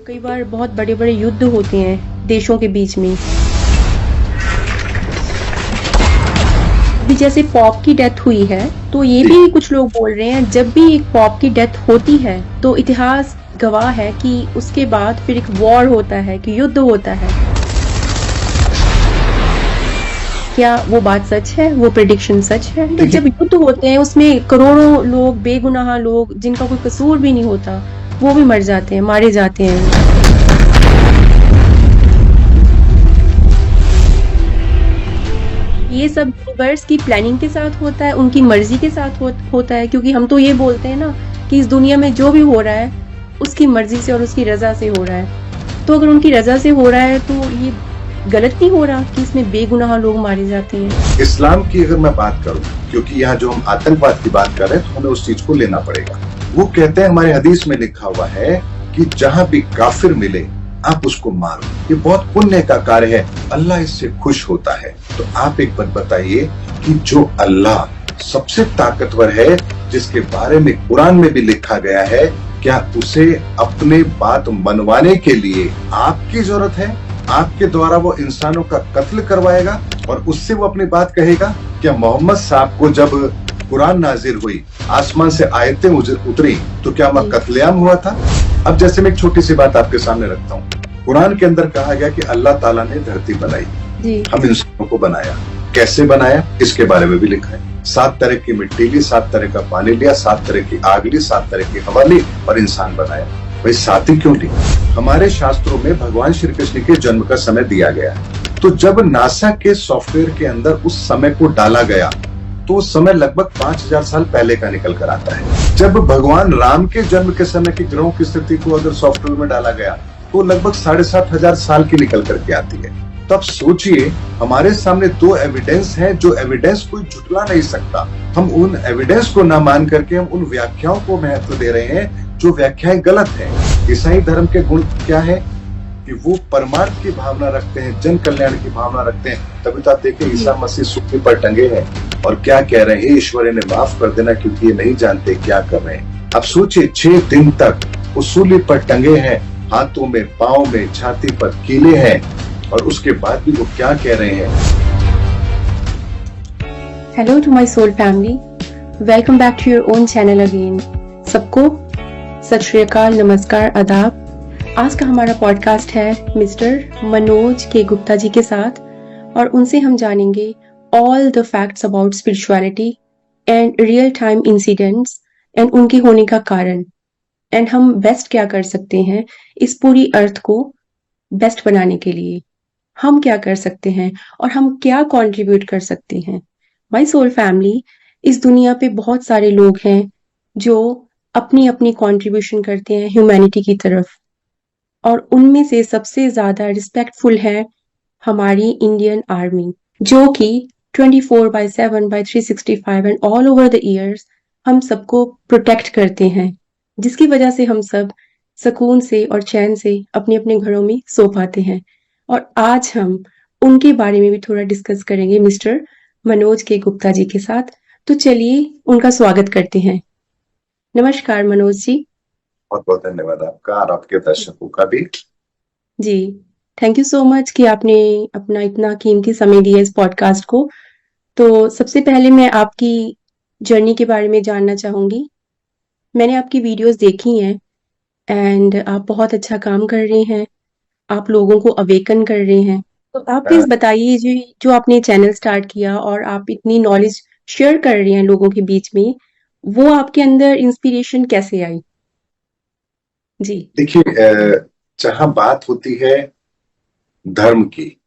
कई बार बहुत बड़े बड़े युद्ध होते हैं देशों के बीच में। अभी जैसे पॉप की डेथ हुई है, तो ये भी कुछ लोग बोल रहे हैं जब भी एक पॉप की डेथ होती है तो इतिहास गवाह है कि उसके बाद फिर एक वॉर होता है, कि युद्ध होता है। क्या वो बात सच है? वो प्रेडिक्शन सच है? तो जब युद्ध होते हैं उसमें करोड़ों लोग, बेगुनाह लोग जिनका कोई कसूर भी नहीं होता, वो भी मर जाते हैं, मारे जाते हैं। ये सब यूनिवर्स की प्लानिंग के साथ होता है, उनकी मर्जी के साथ होता है, क्योंकि हम तो ये बोलते हैं ना कि इस दुनिया में जो भी हो रहा है उसकी मर्जी से और उसकी रजा से हो रहा है। तो अगर उनकी रजा से हो रहा है तो ये गलत नहीं हो रहा कि इसमें बेगुनाह लोग मारे जाते हैं। इस्लाम की अगर मैं बात करूं, क्योंकि यहाँ जो हम आतंकवाद की बात कर रहे हैं तो हमें उस चीज को लेना पड़ेगा। वो कहते हैं, हमारे हदीस में लिखा हुआ है कि जहां भी काफिर मिले आप उसको मारो, ये बहुत पुण्य का कार्य है, अल्लाह इससे खुश होता है। तो आप एक बात बताइए कि जो अल्लाह सबसे ताकतवर है, जिसके बारे में कुरान में भी लिखा गया है, क्या उसे अपने बात मनवाने के लिए आपकी जरूरत है? आपके द्वारा वो इंसानों का कत्ल करवाएगा और उससे वो अपनी बात कहेगा? क्या मोहम्मद साहब को जब कुरान नाजिल हुई, आसमान से आयतें उतरी, तो क्या वह कत्लेआम हुआ था? अब जैसे मैं एक छोटी सी बात आपके सामने रखता हूँ। कुरान के अंदर कहा गया कि अल्लाह ताला ने धरती बनाई, हम इंसानों को बनाया। कैसे बनाया इसके बारे में भी लिखा है। 7 तरह की मिट्टी ली, 7 तरह का पानी लिया, 7 तरह की आग ली, 7 तरह की हवा ली और इंसान बनाया। भाई 7 ही क्यों ली? हमारे शास्त्रों में भगवान श्री कृष्ण के जन्म का समय दिया गया है। तो जब नासा के सॉफ्टवेयर के अंदर उस समय को डाला गया तो उस समय लगभग 5000 साल पहले का निकल कर आता है। जब भगवान राम के जन्म के समय की ग्रहों की स्थिति को अगर सॉफ्टवेयर में डाला गया तो लगभग 7500 साल की निकल करके आती है। तो आप सोचिए, हमारे सामने 2 एविडेंस हैं, जो एविडेंस कोई झुठला नहीं सकता। हम उन एविडेंस को ना मान करके हम उन व्याख्याओं को महत्व दे रहे हैं जो व्याख्याएं गलत हैं। ईसाई धर्म के गुण क्या है कि वो परमार्थ की भावना रखते हैं, जन कल्याण की भावना रखते हैं। तभी तो आप देखें ईसा मसीह सूली पर टंगे हैं और क्या कह रहे हैं, ईश्वर इन्हें माफ कर देना क्योंकि ये नहीं जानते क्या कर रहे हैं। अब सोचिए, 6 दिन तक वो सूली पर टंगे हैं, हाथों में, पाँव में, छाती पर कीले हैं, और उसके बाद भी वो क्या कह रहे हैं। Hello to my soul family, welcome back to your own channel again. सबको सत श्री अकाल, नमस्कार, आदाब। आज का हमारा पॉडकास्ट है मिस्टर मनोज के गुप्ता जी के साथ, और उनसे हम जानेंगे all the facts about spirituality and real time incidents and उनके होने का कारण, एंड हम बेस्ट क्या कर सकते हैं इस पूरी अर्थ को बेस्ट बनाने के लिए। हम क्या कर सकते हैं और हम क्या कंट्रीब्यूट कर सकते हैं। माय सोल फैमिली, इस दुनिया पे बहुत सारे लोग हैं जो अपनी अपनी कंट्रीब्यूशन करते हैं ह्यूमैनिटी की तरफ, और उनमें से सबसे ज्यादा रिस्पेक्टफुल है हमारी इंडियन आर्मी, जो कि 24/7/365 and all over the years हम सबको प्रोटेक्ट करते हैं, जिसकी वजह से हम सब सुकून से और चैन से अपने अपने घरों में सो पाते हैं। और आज हम उनके बारे में भी थोड़ा डिस्कस करेंगे मिस्टर मनोज के गुप्ता जी के साथ। तो चलिए उनका स्वागत करते हैं। नमस्कार मनोज जी। बहुत बहुत धन्यवाद आपका और आपके दर्शकों का भी। जी, थैंक यू सो मच कि आपने अपना इतना कीमती समय दिया इस पॉडकास्ट को। तो सबसे पहले मैं आपकी जर्नी के बारे में जानना चाहूंगी। मैंने आपकी वीडियोस देखी हैं एंड आप बहुत अच्छा काम कर रहे हैं, आप लोगों को अवेकन कर रहे हैं। तो आप प्लीज बताइए जी, जो आपने चैनल स्टार्ट किया और आप इतनी नॉलेज शेयर कर रहे हैं लोगों के बीच में, वो आपके अंदर इंस्पिरेशन कैसे आई? जी देखिए, जहां बात होती है धर्म की,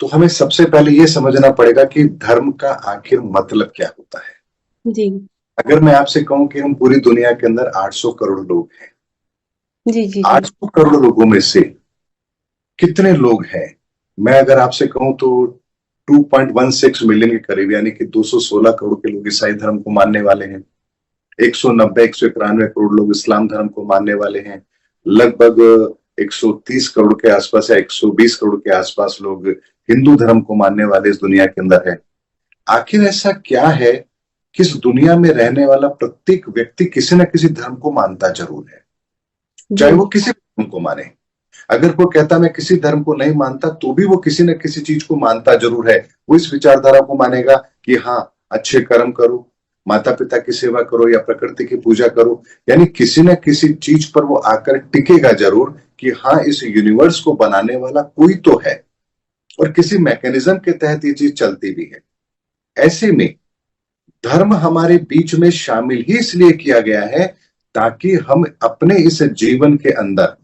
तो हमें सबसे पहले ये समझना पड़ेगा कि धर्म का आखिर मतलब क्या होता है। जी अगर मैं आपसे कहूं कि हम पूरी दुनिया के अंदर 800 करोड़ लोग हैं, जी जी 800 करोड़ लोगों में से कितने लोग हैं? मैं अगर आपसे कहूं तो 2.16 मिलियन के करीब, यानी कि 216 करोड़ के लोग ईसाई धर्म को मानने वाले हैं। 191 करोड़ लोग इस्लाम धर्म को मानने वाले हैं। लगभग 130 करोड़ के आसपास या 120 करोड़ के आसपास लोग हिंदू धर्म को मानने वाले इस दुनिया के अंदर है। आखिर ऐसा क्या है कि इस दुनिया में रहने वाला प्रत्येक व्यक्ति किसी न किसी धर्म को मानता जरूर है, चाहे वो किसी उनको माने। अगर कोई कहता मैं किसी धर्म को नहीं मानता, तो भी वो किसी न किसी चीज को मानता जरूर है। वो इस विचारधारा को मानेगा कि हाँ, अच्छे कर्म करो, माता पिता की सेवा करो या प्रकृति की पूजा करो, यानी किसी न किसी चीज पर वो आकर टिकेगा जरूर कि हाँ, इस यूनिवर्स को बनाने वाला कोई तो है और किसी मैकेनिज्म के तहत ये चीज चलती भी है। ऐसे में धर्म हमारे बीच में शामिल ही इसलिए किया गया है ताकि हम अपने इस जीवन के अंदर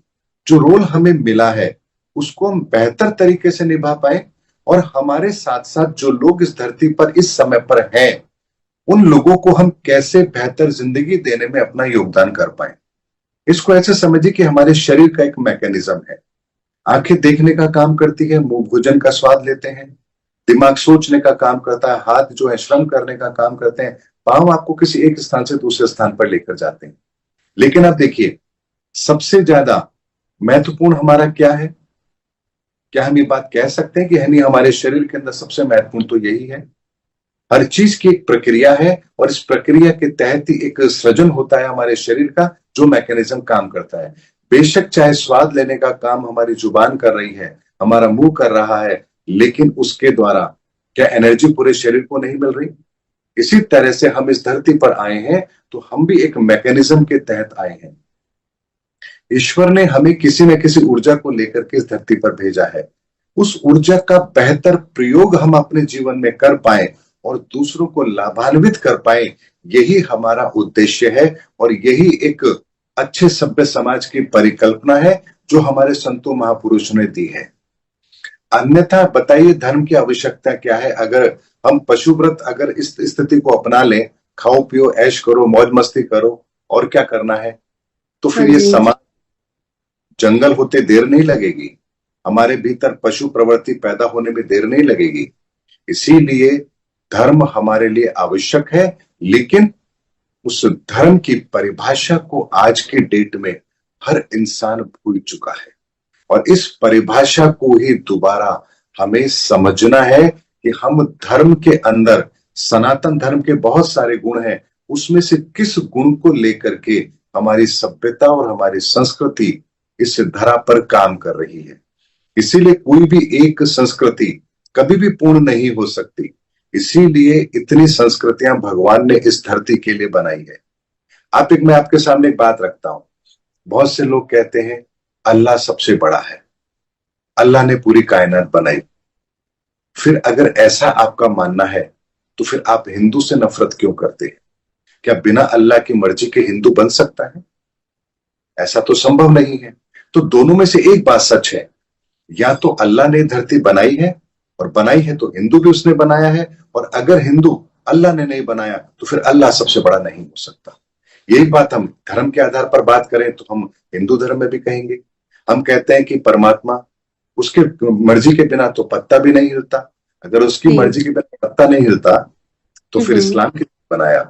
जो रोल हमें मिला है उसको हम बेहतर तरीके से निभा पाए, और हमारे साथ साथ जो लोग इस धरती पर इस समय पर हैं उन लोगों को हम कैसे बेहतर जिंदगी देने में अपना योगदान कर पाए। इसको ऐसे समझिए कि हमारे शरीर का एक मैकेनिज्म है। आंखें देखने का काम करती है, मुंह भोजन का स्वाद लेते हैं, दिमाग सोचने का काम करता है, हाथ जो है श्रम करने का काम करते हैं, पांव आपको किसी एक स्थान से दूसरे स्थान पर लेकर जाते हैं। लेकिन आप देखिए, सबसे ज्यादा महत्वपूर्ण हमारा क्या है? क्या हम ये बात कह सकते हैं कि हमारे शरीर के अंदर सबसे महत्वपूर्ण तो यही है? हर चीज की एक प्रक्रिया है और इस प्रक्रिया के तहत ही एक सृजन होता है हमारे शरीर का, जो मैकेनिज्म काम करता है। बेशक चाहे स्वाद लेने का काम हमारी जुबान कर रही है, हमारा मुंह कर रहा है, लेकिन उसके द्वारा क्या एनर्जी पूरे शरीर को नहीं मिल रही? इसी तरह से हम इस धरती पर आए हैं तो हम भी एक मैकेनिज्म के तहत आए हैं। ईश्वर ने हमें किसी न किसी ऊर्जा को लेकर के इस धरती पर भेजा है। उस ऊर्जा का बेहतर प्रयोग हम अपने जीवन में कर पाए और दूसरों को लाभान्वित कर पाए, यही हमारा उद्देश्य है और यही एक अच्छे सभ्य समाज की परिकल्पना है जो हमारे संतों महापुरुषों ने दी है। अन्यथा बताइए धर्म की आवश्यकता क्या है? अगर हम पशुव्रत अगर इस स्थिति को अपना लें, खाओ पियो ऐश करो मौज मस्ती करो, और क्या करना है, तो फिर ये समाज जंगल होते देर नहीं लगेगी, हमारे भीतर पशु प्रवृत्ति पैदा होने में देर नहीं लगेगी। इसीलिए धर्म हमारे लिए आवश्यक है, लेकिन उस धर्म की परिभाषा को आज के डेट में हर इंसान भूल चुका है और इस परिभाषा को ही दोबारा हमें समझना है कि हम धर्म के अंदर सनातन धर्म के बहुत सारे गुण हैं, उसमें से किस गुण को लेकर के हमारी सभ्यता और हमारी संस्कृति इस धरा पर काम कर रही है। इसीलिए कोई भी एक संस्कृति कभी भी पूर्ण नहीं हो सकती, इसीलिए इतनी संस्कृतियां भगवान ने इस धरती के लिए बनाई है। मैं आपके सामने एक बात रखता हूं। बहुत से लोग कहते हैं अल्लाह सबसे बड़ा है, अल्लाह ने पूरी कायनात बनाई। फिर अगर ऐसा आपका मानना है तो फिर आप हिंदू से नफरत क्यों करते हैं? क्या बिना अल्लाह की मर्जी के हिंदू बन सकता है? ऐसा तो संभव नहीं है। तो दोनों में से एक बात सच है, या तो अल्लाह ने धरती बनाई है और बनाई है तो हिंदू भी उसने बनाया है, और अगर हिंदू अल्लाह ने नहीं बनाया तो फिर अल्लाह सबसे बड़ा नहीं हो सकता। यही बात हम धर्म के आधार पर बात करें तो हम हिंदू धर्म में भी कहेंगे। हम कहते हैं कि परमात्मा, उसके मर्जी के बिना तो पत्ता भी नहीं हिलता, अगर उसकी मर्जी के बिना पत्ता नहीं हिलता तो फिर इस्लाम किसने बनाया,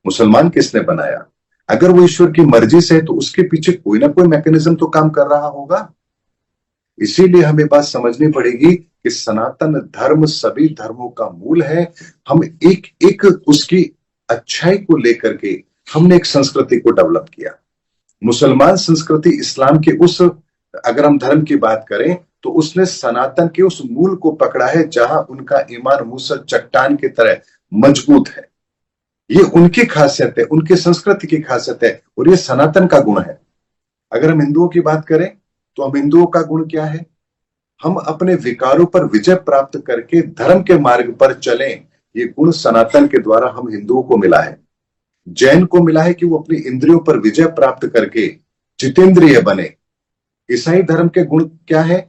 मुसलमान किसने बनाया? अगर वो ईश्वर की मर्जी से है तो उसके पीछे कोई ना कोई मैकेनिज्म तो काम कर रहा होगा। इसीलिए हमें बात समझनी पड़ेगी कि सनातन धर्म सभी धर्मों का मूल है। हम एक एक उसकी अच्छाई को लेकर के हमने एक संस्कृति को डेवलप किया। मुसलमान संस्कृति इस्लाम के उस, अगर हम धर्म की बात करें तो उसने सनातन के उस मूल को पकड़ा है जहां उनका ईमान मूसल चट्टान की तरह मजबूत है। ये उनकी खासियत है, उनकी संस्कृति की खासियत है और ये सनातन का गुण है। अगर हम हिंदुओं की बात करें तो हम हिंदुओं का गुण क्या है? हम अपने विकारों पर विजय प्राप्त करके धर्म के मार्ग पर चलें। ये गुण सनातन के द्वारा हम हिंदुओं को मिला है। जैन को मिला है कि वो अपनी इंद्रियों पर विजय प्राप्त करके जितेंद्रिय बने। ईसाई धर्म के गुण क्या है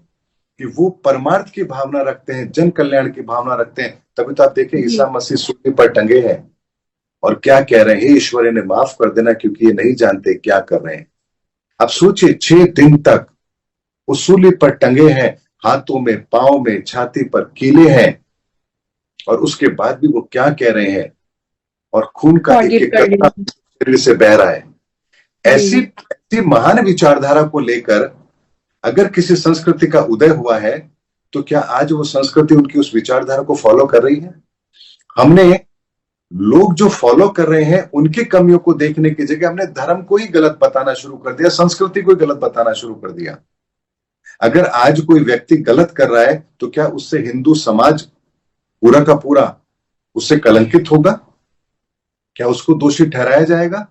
कि वो परमार्थ की भावना रखते हैं, जन कल्याण की भावना रखते हैं। तभी तो आप देखें ईसा मसीह सूली पर टंगे हैं और क्या कह रहे हैं, ईश्वर इन्हें माफ कर देना क्योंकि ये नहीं जानते क्या कर रहे हैं। अब सोचिए 6 दिन तक वो सूली पर टंगे हैं, हाथों में, पांव में, छाती पर कीले हैं, और उसके बाद भी वो क्या कह रहे हैं, और खून का एक एक कतरा शरीर से बह रहा है। ऐसी महान विचारधारा को लेकर अगर किसी संस्कृति का उदय हुआ है तो क्या आज वो संस्कृति उनकी उस विचारधारा को फॉलो कर रही है? हमने लोग जो फॉलो कर रहे हैं उनकी कमियों को देखने की जगह हमने धर्म को ही गलत बताना शुरू कर दिया, संस्कृति को ही गलत बताना शुरू कर दिया। अगर आज कोई व्यक्ति गलत कर रहा है तो क्या उससे हिंदू समाज पूरा का पूरा उससे कलंकित होगा? क्या उसको दोषी ठहराया जाएगा?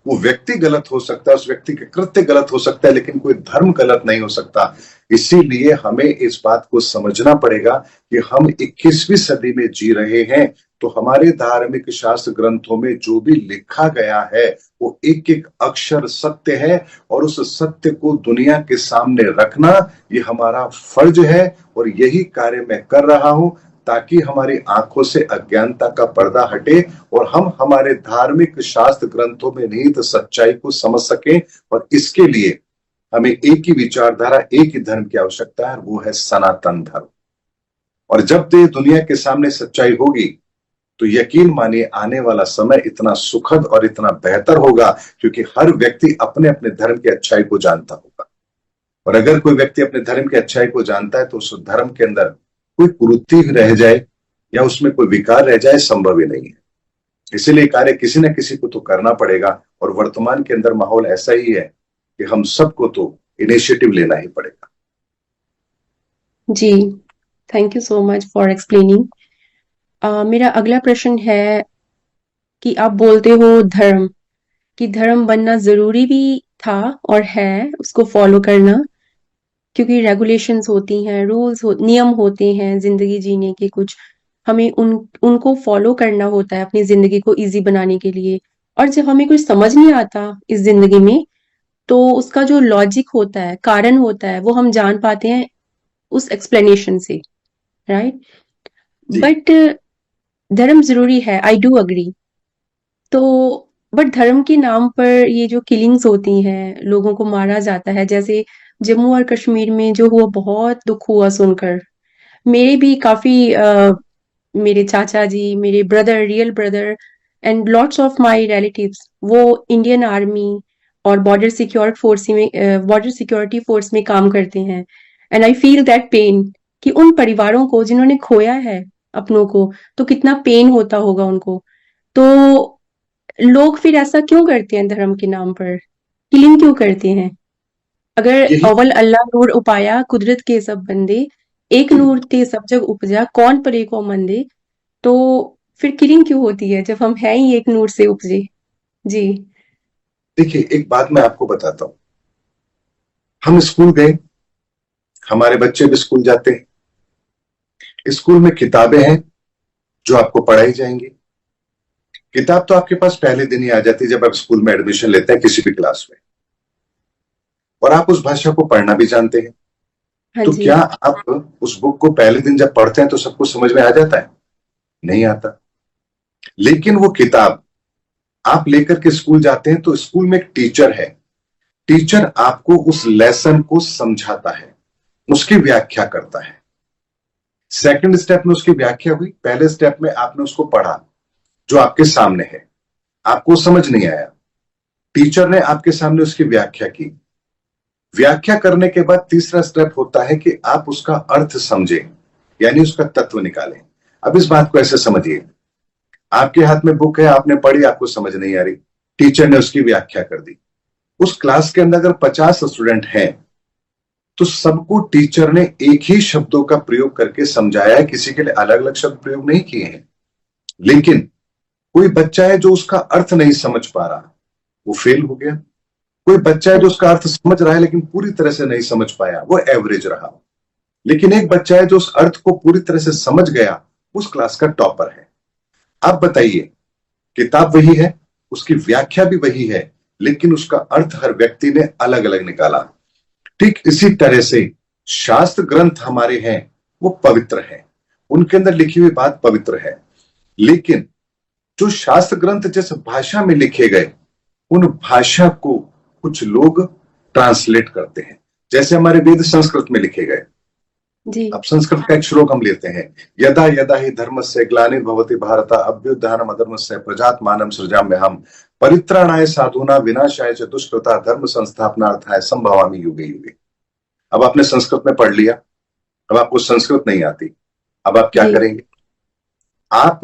वो व्यक्ति गलत हो सकता है, उस व्यक्ति के कृत्य गलत हो सकता है, लेकिन कोई धर्म गलत नहीं हो सकता। इसीलिए हमें इस बात को समझना पड़ेगा कि हम 21वीं सदी में जी रहे हैं, तो हमारे धार्मिक शास्त्र ग्रंथों में जो भी लिखा गया है वो एक एक अक्षर सत्य है, और उस सत्य को दुनिया के सामने रखना ये हमारा फर्ज है। और यही कार्य मैं कर रहा हूं ताकि हमारी आंखों से अज्ञानता का पर्दा हटे और हम हमारे धार्मिक शास्त्र ग्रंथों में निहित सच्चाई को समझ सकें। और इसके लिए हमें एक ही विचारधारा, एक ही धर्म की आवश्यकता है, वो है सनातन धर्म। और जब ये दुनिया के सामने सच्चाई होगी तो यकीन मानिए आने वाला समय इतना सुखद और इतना बेहतर होगा, क्योंकि हर व्यक्ति अपने अपने धर्म की अच्छाई को जानता होगा। और अगर कोई व्यक्ति अपने धर्म की अच्छाई को जानता है तो उस धर्म के अंदर कोई कुरीति रह जाए या उसमें कोई विकार रह जाए संभव ही नहीं है। इसीलिए कार्य किसी न किसी को तो करना पड़ेगा, और वर्तमान के अंदर माहौल ऐसा ही है कि हम सबको तो इनिशिएटिव लेना ही पड़ेगा। जी, thank you so much for explaining. मेरा अगला प्रश्न है कि आप बोलते हो धर्म, कि धर्म बनना जरूरी भी था और है उसको फॉलो करना, क्योंकि रेगुलेशंस होती हैं, नियम होते हैं जिंदगी जीने के कुछ, हमें उनको फॉलो करना होता है अपनी जिंदगी को इजी बनाने के लिए। और जब हमें कुछ समझ नहीं आता इस जिंदगी में, तो उसका जो लॉजिक होता है, कारण होता है, वो हम जान पाते हैं उस एक्सप्लेनेशन से, राइट? जी बट धर्म जरूरी है, आई डू अग्री। तो बट धर्म के नाम पर ये जो किलिंग्स होती हैं, लोगों को मारा जाता है, जैसे जम्मू और कश्मीर में जो हुआ, बहुत दुख हुआ सुनकर। मेरे भी काफी मेरे चाचा जी, मेरे brother, real brother and lots of my relatives, वो इंडियन आर्मी और बॉर्डर सिक्योरिटी फोर्स में काम करते हैं। And I feel that pain, कि उन परिवारों को जिन्होंने खोया है अपनों को, तो कितना पेन होता होगा उनको। तो लोग फिर ऐसा क्यों करते हैं धर्म के नाम पर, किलिंग क्यों करते हैं? अगर यही अव्वल अल्लाह नूर उपाया कुदरत के सब बंदे, एक नूर ते सब जग उपजा, कौन परे को मंदे। तो फिर किलिंग क्यों होती है जब हम हैं ही एक नूर से उपजे? जी। देखिए, एक बात मैं आपको बताता हूं। हम स्कूल गए, हमारे बच्चे भी स्कूल जाते हैं। स्कूल में किताबें हैं जो आपको पढ़ाई जाएंगी। किताब तो आपके पास पहले दिन ही आ जाती है जब आप स्कूल में एडमिशन लेते हैं किसी भी क्लास में, और आप उस भाषा को पढ़ना भी जानते हैं। हाँ तो जी। क्या आप उस बुक को पहले दिन जब पढ़ते हैं तो सब कुछ समझ में आ जाता है? नहीं आता। लेकिन वो किताब आप लेकर के स्कूल जाते हैं तो स्कूल में एक टीचर है। टीचर आपको उस लेसन को समझाता है, उसकी व्याख्या करता है। सेकंड स्टेप में उसकी व्याख्या हुई, पहले स्टेप में आपने उसको पढ़ा जो आपके सामने है, आपको समझ नहीं आया, टीचर ने आपके सामने उसकी व्याख्या की। व्याख्या करने के बाद तीसरा स्टेप होता है कि आप उसका अर्थ समझें, यानी उसका तत्व निकालें। अब इस बात को ऐसे समझिए, आपके हाथ में बुक है, आपने पढ़ी, आपको समझ नहीं आ रही, टीचर ने उसकी व्याख्या कर दी। उस क्लास के अंदर अगर 50 स्टूडेंट हैं तो सबको टीचर ने एक ही शब्दों का प्रयोग करके समझाया है, किसी के लिए अलग अलग शब्द प्रयोग नहीं किए हैं। लेकिन कोई बच्चा है जो उसका अर्थ नहीं समझ पा रहा, वो फेल हो गया। कोई बच्चा है जो उसका अर्थ समझ रहा है लेकिन पूरी तरह से नहीं समझ पाया, वो एवरेज रहा। लेकिन एक बच्चा है जो उस अर्थ को पूरी तरह से समझ गया, उस क्लास का टॉपर है। आप बताइए, किताब वही है, उसकी व्याख्या भी वही है, लेकिन उसका अर्थ हर व्यक्ति ने अलग अलग निकाला। ठीक इसी तरह से शास्त्र ग्रंथ हमारे हैं, वो पवित्र हैं, उनके अंदर लिखी हुई बात पवित्र है। लेकिन जो शास्त्र ग्रंथ जिस भाषा में लिखे गए, उन भाषा को कुछ लोग ट्रांसलेट करते हैं। जैसे हमारे वेद संस्कृत में लिखे गए। जी। अब संस्कृत का एक श्लोक हम लेते हैं, यदा यदा ही धर्मस्य ग्लानिर्भवति भारत अभ्युत्थानम् अधर्मस्य प्रजात्मानं सृजाम्यहम् परित्राणाय साधूनां विनाशाय च दुष्कृता धर्म संस्थापनार्थाय संभवामि युगे युगे। अब आपने संस्कृत में पढ़ लिया, अब आपको संस्कृत नहीं आती, अब आप क्या जी। करेंगे? आप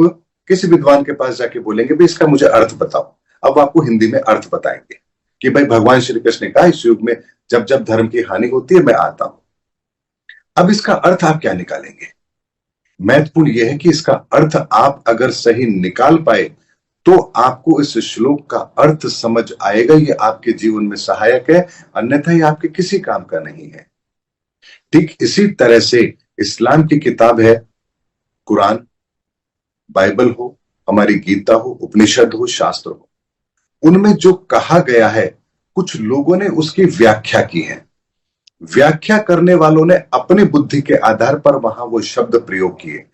किसी विद्वान के पास जाके बोलेंगे भाई इसका मुझे अर्थ बताओ, अब आपको हिंदी में अर्थ बताएंगे कि भाई भगवान श्री कृष्ण ने कहा इस युग में जब जब धर्म की हानि होती है मैं आता हूं। अब इसका अर्थ आप क्या निकालेंगे? महत्वपूर्ण यह है कि इसका अर्थ आप अगर सही निकाल पाए तो आपको इस श्लोक का अर्थ समझ आएगा, ये आपके जीवन में सहायक है, अन्यथा ये आपके किसी काम का नहीं है। ठीक इसी तरह से इस्लाम की किताब है कुरान, बाइबल हो, हमारी गीता हो, उपनिषद हो, शास्त्र हो, उनमें जो कहा गया है कुछ लोगों ने उसकी व्याख्या की है। व्याख्या करने वालों ने अपनी बुद्धि के आधार पर वहां वो शब्द प्रयोग किए।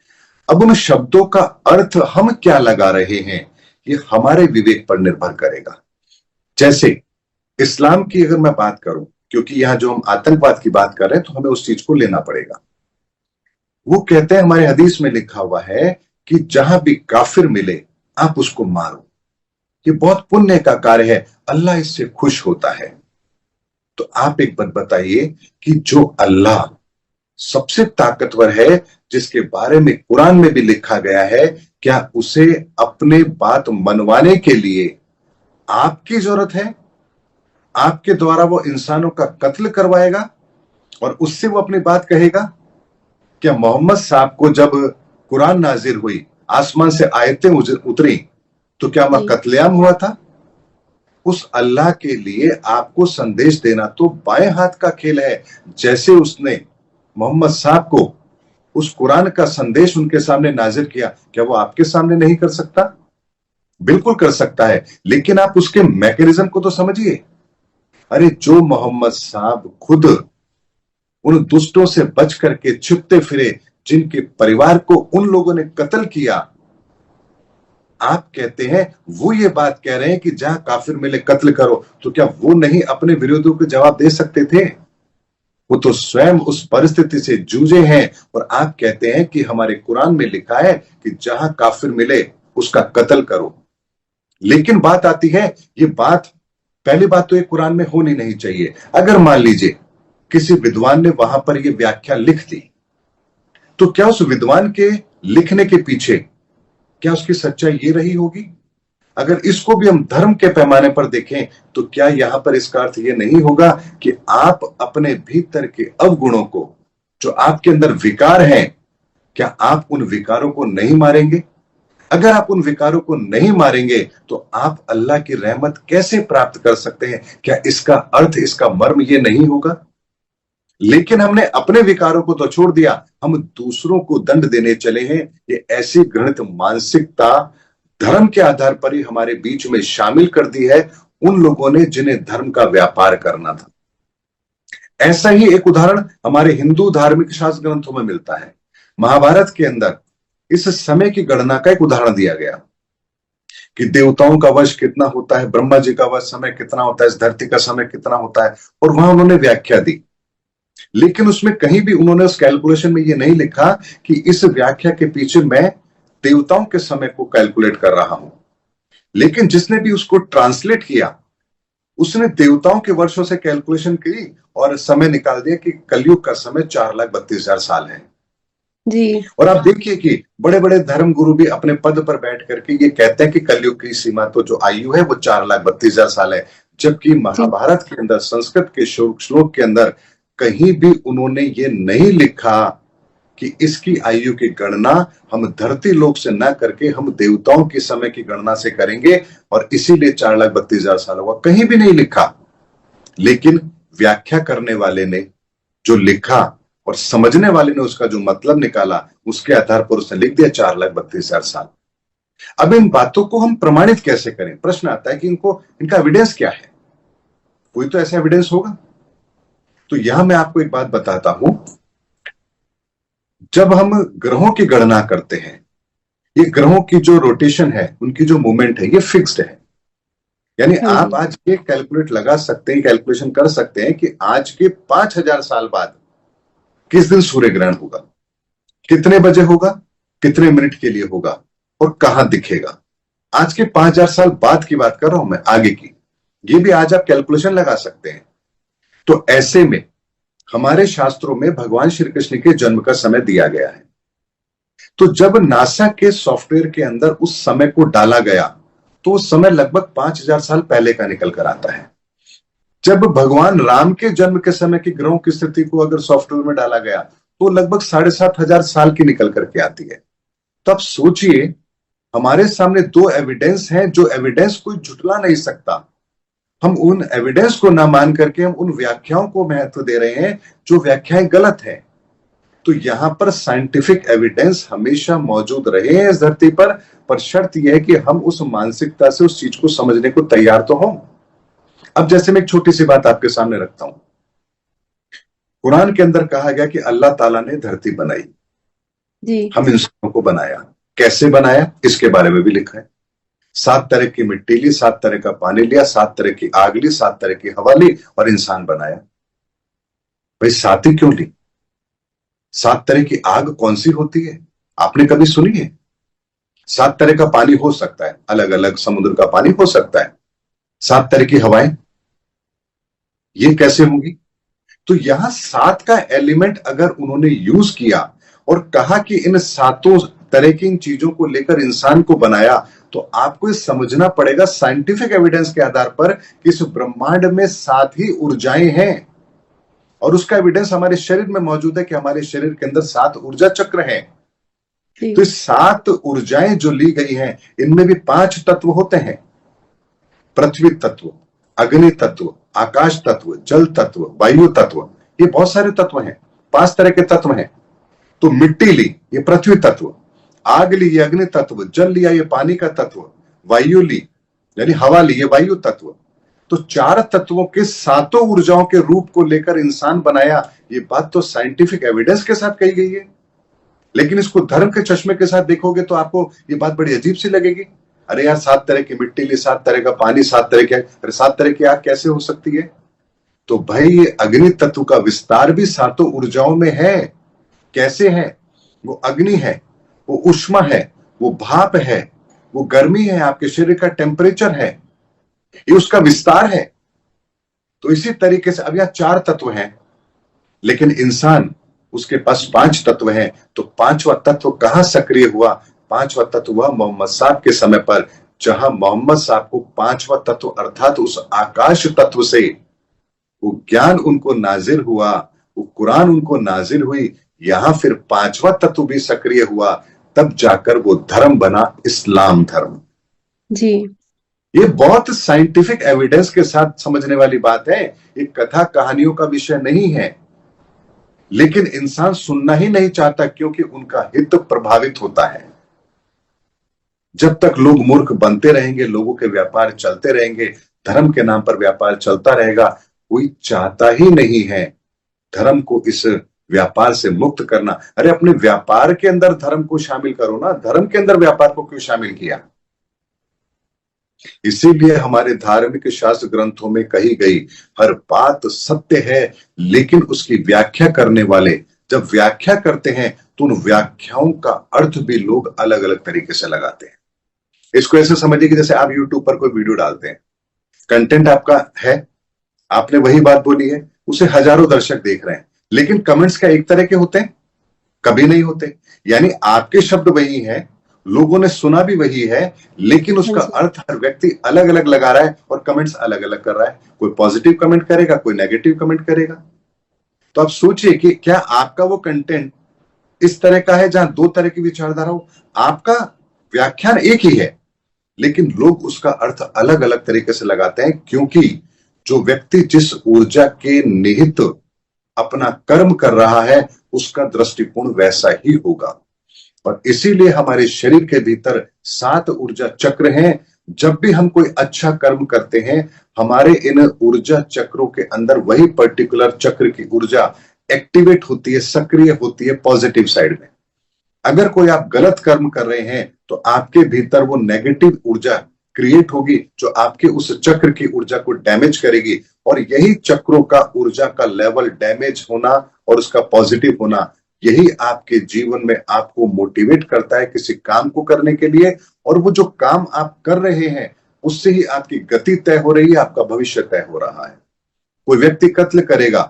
अब उन शब्दों का अर्थ हम क्या लगा रहे हैं ये हमारे विवेक पर निर्भर करेगा। जैसे इस्लाम की अगर मैं बात करूं, क्योंकि यहां जो हम आतंकवाद की बात कर रहे हैं तो हमें उस चीज को लेना पड़ेगा। वो कहते हैं हमारे हदीस में लिखा हुआ है कि जहां भी काफिर मिले आप उसको मारो, ये बहुत पुण्य का कार्य है, अल्लाह इससे खुश होता है। तो आप एक बात बताइए कि जो अल्लाह सबसे ताकतवर है, जिसके बारे में कुरान में भी लिखा गया है, क्या उसे अपने बात मनवाने के लिए आपकी जरूरत है? आपके द्वारा वो इंसानों का कत्ल करवाएगा और उससे वो अपनी बात कहेगा? क्या मोहम्मद साहब को जब कुरान नाजिर हुई, आसमान से आयतें उतरी, तो क्या वह कत्लेआम हुआ था? उस अल्लाह के लिए आपको संदेश देना तो बाएं हाथ का खेल है। जैसे उसने मोहम्मद साहब को उस कुरान का संदेश उनके सामने नाजिर किया, क्या वो आपके सामने नहीं कर सकता? बिल्कुल कर सकता है, लेकिन आप उसके मैकेनिज्म को तो समझिए। अरे जो मोहम्मद साहब खुद उन दुष्टों से बच करके छुपते फिरे, जिनके परिवार को उन लोगों ने कत्ल किया, आप कहते हैं वो ये बात कह रहे हैं कि जहां काफिर मिले कत्ल करो, तो क्या वो नहीं अपने विरोधियों को जवाब दे सकते थे? वो तो स्वयं उस परिस्थिति से जूझे हैं और आप कहते हैं कि हमारे कुरान में लिखा है कि जहां काफिर मिले उसका कत्ल करो। लेकिन बात आती है, ये बात पहली बात तो ये कुरान में होनी नहीं चाहिए। अगर मान लीजिए किसी विद्वान ने वहां पर यह व्याख्या लिख दी, तो क्या उस विद्वान के लिखने के पीछे क्या उसकी सच्चाई ये रही होगी? अगर इसको भी हम धर्म के पैमाने पर देखें तो क्या यहां पर इसका अर्थ यह नहीं होगा कि आप अपने भीतर के अवगुणों को, जो आपके अंदर विकार हैं, क्या आप उन विकारों को नहीं मारेंगे? अगर आप उन विकारों को नहीं मारेंगे तो आप अल्लाह की रहमत कैसे प्राप्त कर सकते हैं? क्या इसका अर्थ, इसका मर्म यह नहीं होगा? लेकिन हमने अपने विकारों को तो छोड़ दिया, हम दूसरों को दंड देने चले हैं। ये ऐसी घृणित मानसिकता धर्म के आधार पर ही हमारे बीच में शामिल कर दी है उन लोगों ने जिन्हें धर्म का व्यापार करना था। ऐसा ही एक उदाहरण हमारे हिंदू धार्मिक शास्त्र ग्रंथों में मिलता है। महाभारत के अंदर इस समय की गणना का एक उदाहरण दिया गया कि देवताओं का वश कितना होता है, ब्रह्मा जी का वश समय कितना होता है, इस धरती का समय कितना होता है, और वहां उन्होंने व्याख्या दी। लेकिन उसमें कहीं भी उन्होंने उस कैलकुलेशन में यह नहीं लिखा कि इस व्याख्या के पीछे मैं देवताओं के समय को कैलकुलेट कर रहा हूं। लेकिन जिसने भी उसको ट्रांसलेट किया उसने देवताओं के वर्षों से कैलकुलेशन की और समय निकाल दिया कि कलयुग का समय 4,32,000 साल है जी। और आप देखिए कि बड़े बड़े धर्म गुरु भी अपने पद पर बैठ करके ये कहते हैं कि कलयुग की सीमा तो जो आयु है वो 4,32,000 साल है, जबकि महाभारत के अंदर, संस्कृत के श्लोक के अंदर कहीं भी उन्होंने ये नहीं लिखा कि इसकी आयु की गणना हम धरती लोक से न करके हम देवताओं के समय की गणना से करेंगे और इसीलिए 4,32,000 साल होगा। कहीं भी नहीं लिखा। लेकिन व्याख्या करने वाले ने जो लिखा और समझने वाले ने उसका जो मतलब निकाला, उसके आधार पर उसने लिख दिया 4,32,000 साल। अब इन बातों को हम प्रमाणित कैसे करें? प्रश्न आता है कि इनका एविडेंस क्या है? कोई तो ऐसा एविडेंस होगा। तो यहां मैं आपको एक बात बताता हूं, जब हम ग्रहों की गणना करते हैं, ये ग्रहों की जो रोटेशन है, उनकी जो मूवमेंट है, ये फिक्स्ड है। यानी आप आज ये कैलकुलेट लगा सकते हैं, कैलकुलेशन कर सकते हैं कि आज के 5,000 साल बाद किस दिन सूर्य ग्रहण होगा, कितने बजे होगा, कितने मिनट के लिए होगा और कहां दिखेगा। आज के 5,000 साल बाद की बात कर रहा हूं मैं, आगे की। ये भी आज आप कैलकुलेशन लगा सकते हैं। तो ऐसे में हमारे शास्त्रों में भगवान श्री कृष्ण के जन्म का समय दिया गया है। तो जब नासा के सॉफ्टवेयर के अंदर उस समय को डाला गया तो उस समय लगभग 5000 साल पहले का निकल कर आता है। जब भगवान राम के जन्म के समय की ग्रहों की स्थिति को अगर सॉफ्टवेयर में डाला गया तो लगभग 7500 साल की निकल करके आती है। तो अब सोचिए, हमारे सामने दो एविडेंस हैं, जो एविडेंस कोई झुटला नहीं सकता। हम उन एविडेंस को ना मान करके हम उन व्याख्याओं को महत्व दे रहे हैं जो व्याख्याएं गलत है। तो यहां पर साइंटिफिक एविडेंस हमेशा मौजूद रहे हैं इस धरती पर शर्त यह है कि हम उस मानसिकता से उस चीज को समझने को तैयार तो हों। अब जैसे मैं एक छोटी सी बात आपके सामने रखता हूं। कुरान के अंदर कहा गया कि अल्लाह ताला ने धरती बनाई जी। हम इंसानों को बनाया। कैसे बनाया इसके बारे में भी लिखा है। 7 तरह की मिट्टी ली, 7 तरह का पानी लिया, 7 तरह की आग ली, 7 तरह की हवा ली और इंसान बनाया। भाई 7 ही क्यों ली? 7 तरह की आग कौन सी होती है, आपने कभी सुनी है? 7 तरह का पानी हो सकता है, अलग अलग समुद्र का पानी हो सकता है। 7 तरह की हवाएं, ये कैसे होंगी? तो यहां 7 का एलिमेंट अगर उन्होंने यूज किया और कहा कि इन 7 तरह की इन चीजों को लेकर इंसान को बनाया, तो आपको ये समझना पड़ेगा साइंटिफिक एविडेंस के आधार पर कि इस ब्रह्मांड में 7 ही ऊर्जाएं हैं। और उसका एविडेंस हमारे शरीर में मौजूद है कि हमारे शरीर के अंदर 7 ऊर्जा चक्र हैं। तो इस 7 ऊर्जाएं जो ली गई हैं, इनमें भी 5 तत्व होते हैं। पृथ्वी तत्व, अग्नि तत्व, आकाश तत्व, जल तत्व, वायु तत्व, ये बहुत सारे तत्व हैं। 5 तरह के तत्व हैं। तो मिट्टी ली, ये पृथ्वी तत्व, आग ली, ये अग्नि तत्व, जल लिया, ये पानी का तत्व, वायु ली यानी हवा ली, ये वायु तत्व। तो 4 तत्वों के 7 ऊर्जाओं के रूप को लेकर इंसान बनाया। ये बात तो साइंटिफिक एविडेंस के साथ कही गई है। लेकिन इसको धर्म के चश्मे के साथ देखोगे तो आपको ये बात बड़ी अजीब सी लगेगी। अरे यार, 7 तरह की मिट्टी ली, 7 तरह का पानी, 7 तरह के, अरे 7 तरह की आग कैसे हो सकती है? तो भाई ये अग्नि तत्व का विस्तार भी 7 ऊर्जाओं में है। कैसे है? वो अग्नि है, वो ऊष्मा है, वो भाप है, वो गर्मी है, आपके शरीर का टेम्परेचर है, ये उसका विस्तार है। तो इसी तरीके से अब यहां 4 तत्व हैं, लेकिन इंसान उसके पास 5 तत्व हैं। तो 5वां तत्व कहां सक्रिय हुआ? 5वां तत्व हुआ मोहम्मद साहब के समय पर, जहां मोहम्मद साहब को 5वां तत्व अर्थात उस आकाश तत्व से वो ज्ञान उनको नाजिल हुआ, वो कुरान उनको नाजिल हुई। यहां फिर 5वां तत्व भी सक्रिय हुआ, तब जाकर वो धर्म बना इस्लाम धर्म। जी। ये बहुत साइंटिफिक एविडेंस के साथ समझने वाली बात है। ये कथा कहानियों का विषय नहीं है, लेकिन इंसान सुनना ही नहीं चाहता क्योंकि उनका हित प्रभावित होता है। जब तक लोग मूर्ख बनते रहेंगे, लोगों के व्यापार चलते रहेंगे, धर्म के नाम पर व्यापार चलता रहेगा, कोई चाहता ही नहीं है धर्म को इस व्यापार से मुक्त करना। अरे अपने व्यापार के अंदर धर्म को शामिल करो ना, धर्म के अंदर व्यापार को क्यों शामिल किया? इसीलिए हमारे धार्मिक शास्त्र ग्रंथों में कही गई हर बात सत्य है, लेकिन उसकी व्याख्या करने वाले जब व्याख्या करते हैं तो उन व्याख्याओं का अर्थ भी लोग अलग अलग तरीके से लगाते हैं। इसको ऐसे समझिए कि जैसे आप यूट्यूब पर कोई वीडियो डालते हैं, कंटेंट आपका है, आपने वही बात बोली है, उसे हजारों दर्शक देख रहे हैं, लेकिन कमेंट्स क्या एक तरह के होते हैं? कभी नहीं होते। यानी आपके शब्द वही हैं, लोगों ने सुना भी वही है, लेकिन उसका अर्थ हर व्यक्ति अलग अलग लगा रहा है और कमेंट्स अलग अलग कर रहा है। कोई पॉजिटिव कमेंट करेगा, कोई नेगेटिव कमेंट करेगा। तो आप सोचिए कि क्या आपका वो कंटेंट इस तरह का है जहां 2 तरह की विचारधारा हो? आपका व्याख्यान एक ही है, लेकिन लोग उसका अर्थ अलग अलग तरीके से लगाते हैं, क्योंकि जो व्यक्ति जिस ऊर्जा के निहित अपना कर्म कर रहा है उसका दृष्टिकोण वैसा ही होगा। और इसीलिए हमारे शरीर के भीतर 7 ऊर्जा चक्र हैं। जब भी हम कोई अच्छा कर्म करते हैं, हमारे इन ऊर्जा चक्रों के अंदर वही पर्टिकुलर चक्र की ऊर्जा एक्टिवेट होती है, सक्रिय होती है पॉजिटिव साइड में। अगर कोई आप गलत कर्म कर रहे हैं तो आपके भीतर वो नेगेटिव ऊर्जा क्रिएट होगी जो आपके उस चक्र की ऊर्जा को डैमेज करेगी। और यही चक्रों का ऊर्जा का लेवल डैमेज होना और उसका पॉजिटिव होना, यही आपके जीवन में आपको मोटिवेट करता है किसी काम को करने के लिए। और वो जो काम आप कर रहे हैं उससे ही आपकी गति तय हो रही है, आपका भविष्य तय हो रहा है। कोई व्यक्ति कत्ल करेगा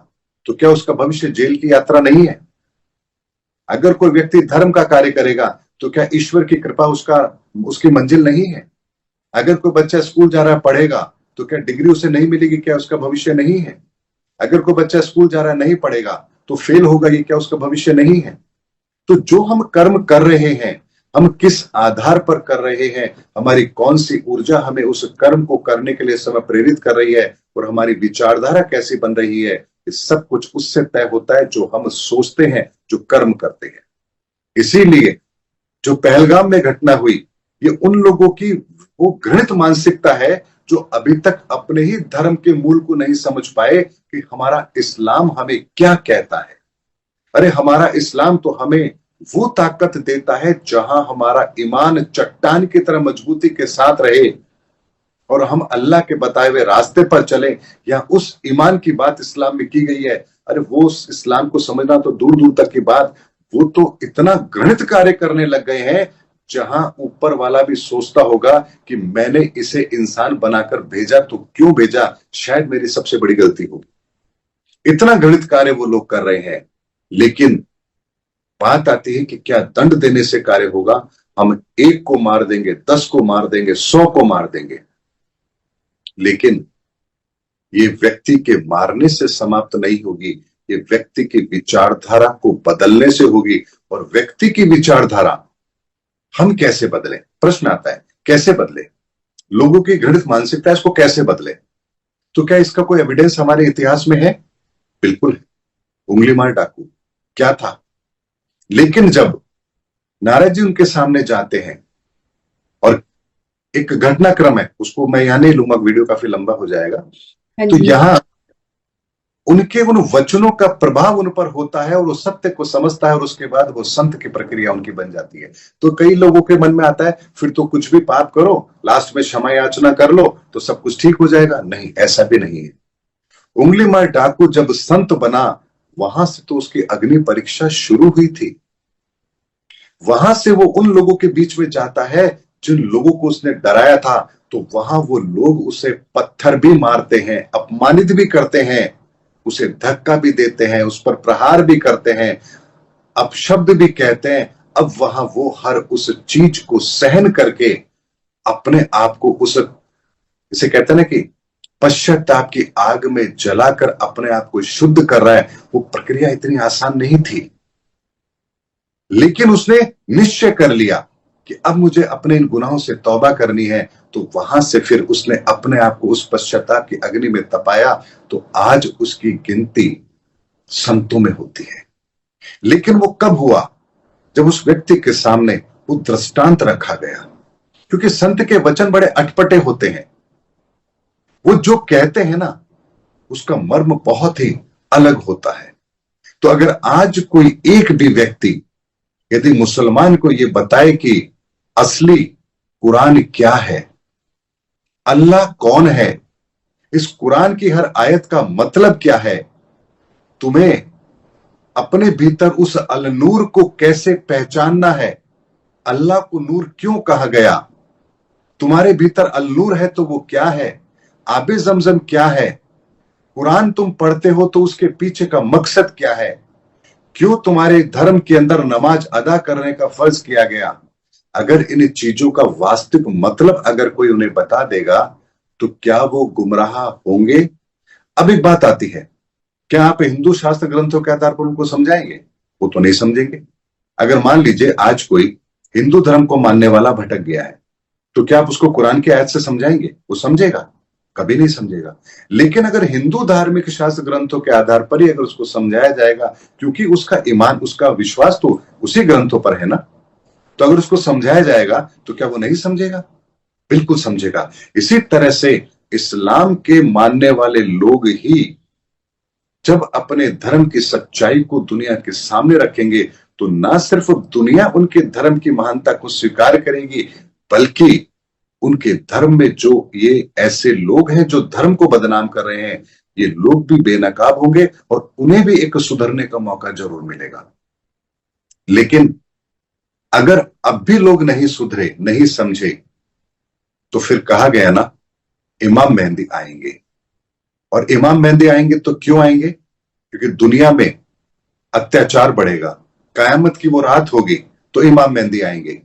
तो क्या उसका भविष्य जेल की यात्रा नहीं है? अगर कोई व्यक्ति धर्म का कार्य करेगा तो क्या ईश्वर की कृपा उसकी मंजिल नहीं है? अगर कोई बच्चा स्कूल जा रहा है, पढ़ेगा, तो क्या डिग्री उसे नहीं मिलेगी? क्या उसका भविष्य नहीं है? अगर कोई बच्चा स्कूल जा रहा है, नहीं पढ़ेगा तो फेल होगा, ये क्या उसका भविष्य नहीं है? तो जो हम कर्म कर रहे हैं, हम किस आधार पर कर रहे हैं, हमारी कौन सी ऊर्जा हमें उस कर्म को करने के लिए समय प्रेरित कर रही है, और हमारी विचारधारा कैसी बन रही है, ये सब कुछ उससे तय होता है जो हम सोचते हैं, जो कर्म करते हैं। इसीलिए जो पहलगाम में घटना हुई, ये उन लोगों की वो घृणित मानसिकता है जो अभी तक अपने ही धर्म के मूल को नहीं समझ पाए कि हमारा इस्लाम हमें क्या कहता है। अरे हमारा इस्लाम तो हमें वो ताकत देता है जहां हमारा ईमान चट्टान की तरह मजबूती के साथ रहे और हम अल्लाह के बताए हुए रास्ते पर चले, या उस ईमान की बात इस्लाम में की गई है। अरे वो इस्लाम को समझना तो दूर दूर तक की बात, वो तो इतना घृणित कार्य करने लग गए हैं जहां ऊपर वाला भी सोचता होगा कि मैंने इसे इंसान बनाकर भेजा तो क्यों भेजा, शायद मेरी सबसे बड़ी गलती होगी। इतना घृणित कार्य वो लोग कर रहे हैं। लेकिन बात आती है कि क्या दंड देने से कार्य होगा? हम 1 को मार देंगे, 10 को मार देंगे, 100 को मार देंगे, लेकिन ये व्यक्ति के मारने से समाप्त नहीं होगी, ये व्यक्ति की विचारधारा को बदलने से होगी। और व्यक्ति की विचारधारा हम कैसे बदलें? प्रश्न आता है, कैसे बदले? लोगों की घृणित मानसिकता, इसको कैसे बदले? तो क्या इसका कोई एविडेंस हमारे इतिहास में है? बिल्कुल है। उंगलीमार डाकू क्या था? लेकिन जब नारद जी उनके सामने जाते हैं, और एक घटनाक्रम है, उसको मैं यहां नहीं लूंगा, वीडियो काफी लंबा हो जाएगा, तो यहां उनके उन वचनों का प्रभाव उन पर होता है और वो सत्य को समझता है, और उसके बाद वो संत की प्रक्रिया उनकी बन जाती है। तो कई लोगों के मन में आता है फिर तो कुछ भी पाप करो, लास्ट में क्षमा याचना कर लो तो सब कुछ ठीक हो जाएगा। नहीं, ऐसा भी नहीं है। उंगलीमार डाकू जब संत बना, वहां से तो उसकी अग्नि परीक्षा शुरू हुई थी। वहां से वो उन लोगों के बीच में जाता है जिन लोगों को उसने डराया था, तो वहां वो लोग उसे पत्थर भी मारते हैं, अपमानित भी करते हैं, उसे धक्का भी देते हैं, उस पर प्रहार भी करते हैं, अपशब्द भी कहते हैं। अब वहां वो हर उस चीज को सहन करके अपने आप को उस, इसे कहते हैं ना कि पश्चाताप की आग में जलाकर अपने आप को शुद्ध कर रहा है। वो प्रक्रिया इतनी आसान नहीं थी, लेकिन उसने निश्चय कर लिया कि अब मुझे अपने इन गुनाहों से तौबा करनी है। तो वहां से फिर उसने अपने आप को उस पश्चाताप की अग्नि में तपाया, तो आज उसकी गिनती संतों में होती है। लेकिन वो कब हुआ? जब उस व्यक्ति के सामने वो दृष्टांत रखा गया, क्योंकि संत के वचन बड़े अटपटे होते हैं। वो जो कहते हैं ना, उसका मर्म बहुत ही अलग होता है। तो अगर आज कोई एक भी व्यक्ति यदि मुसलमान को यह बताए कि असली कुरान क्या है, अल्लाह कौन है, इस कुरान की हर आयत का मतलब क्या है, तुम्हें अपने भीतर उस अल नूर को कैसे पहचानना है, अल्लाह को नूर क्यों कहा गया, तुम्हारे भीतर अल नूर है तो वो क्या है, आबे जमजम क्या है, कुरान तुम पढ़ते हो तो उसके पीछे का मकसद क्या है, क्यों तुम्हारे धर्म के अंदर नमाज अदा करने का फर्ज किया गया। अगर इन चीजों का वास्तविक मतलब अगर कोई उन्हें बता देगा तो क्या वो गुमराह होंगे? अब एक बात आती है, क्या आप हिंदू शास्त्र ग्रंथों के आधार पर उनको समझाएंगे? वो तो नहीं समझेंगे। अगर मान लीजिए आज कोई हिंदू धर्म को मानने वाला भटक गया है, तो क्या आप उसको कुरान की आयत से समझाएंगे? वो समझेगा? कभी नहीं समझेगा। लेकिन अगर हिंदू धार्मिक शास्त्र ग्रंथों के आधार पर ही अगर उसको समझाया जाएगा, क्योंकि उसका ईमान, उसका विश्वास तो उसी ग्रंथों पर है ना, तो अगर उसको समझाया जाएगा तो क्या वो नहीं समझेगा? बिल्कुल समझेगा। इसी तरह से इस्लाम के मानने वाले लोग ही जब अपने धर्म की सच्चाई को दुनिया के सामने रखेंगे, तो ना सिर्फ दुनिया उनके धर्म की महानता को स्वीकार करेगी, बल्कि उनके धर्म में जो ये ऐसे लोग हैं जो धर्म को बदनाम कर रहे हैं, ये लोग भी बेनकाब होंगे और उन्हें भी एक सुधरने का मौका जरूर मिलेगा। लेकिन अगर अब भी लोग नहीं सुधरे, नहीं समझे, तो फिर कहा गया ना, इमाम मेहंदी आएंगे। और इमाम मेहंदी आएंगे तो क्यों आएंगे? क्योंकि दुनिया में अत्याचार बढ़ेगा, कयामत की वो रात होगी तो इमाम मेहंदी आएंगे।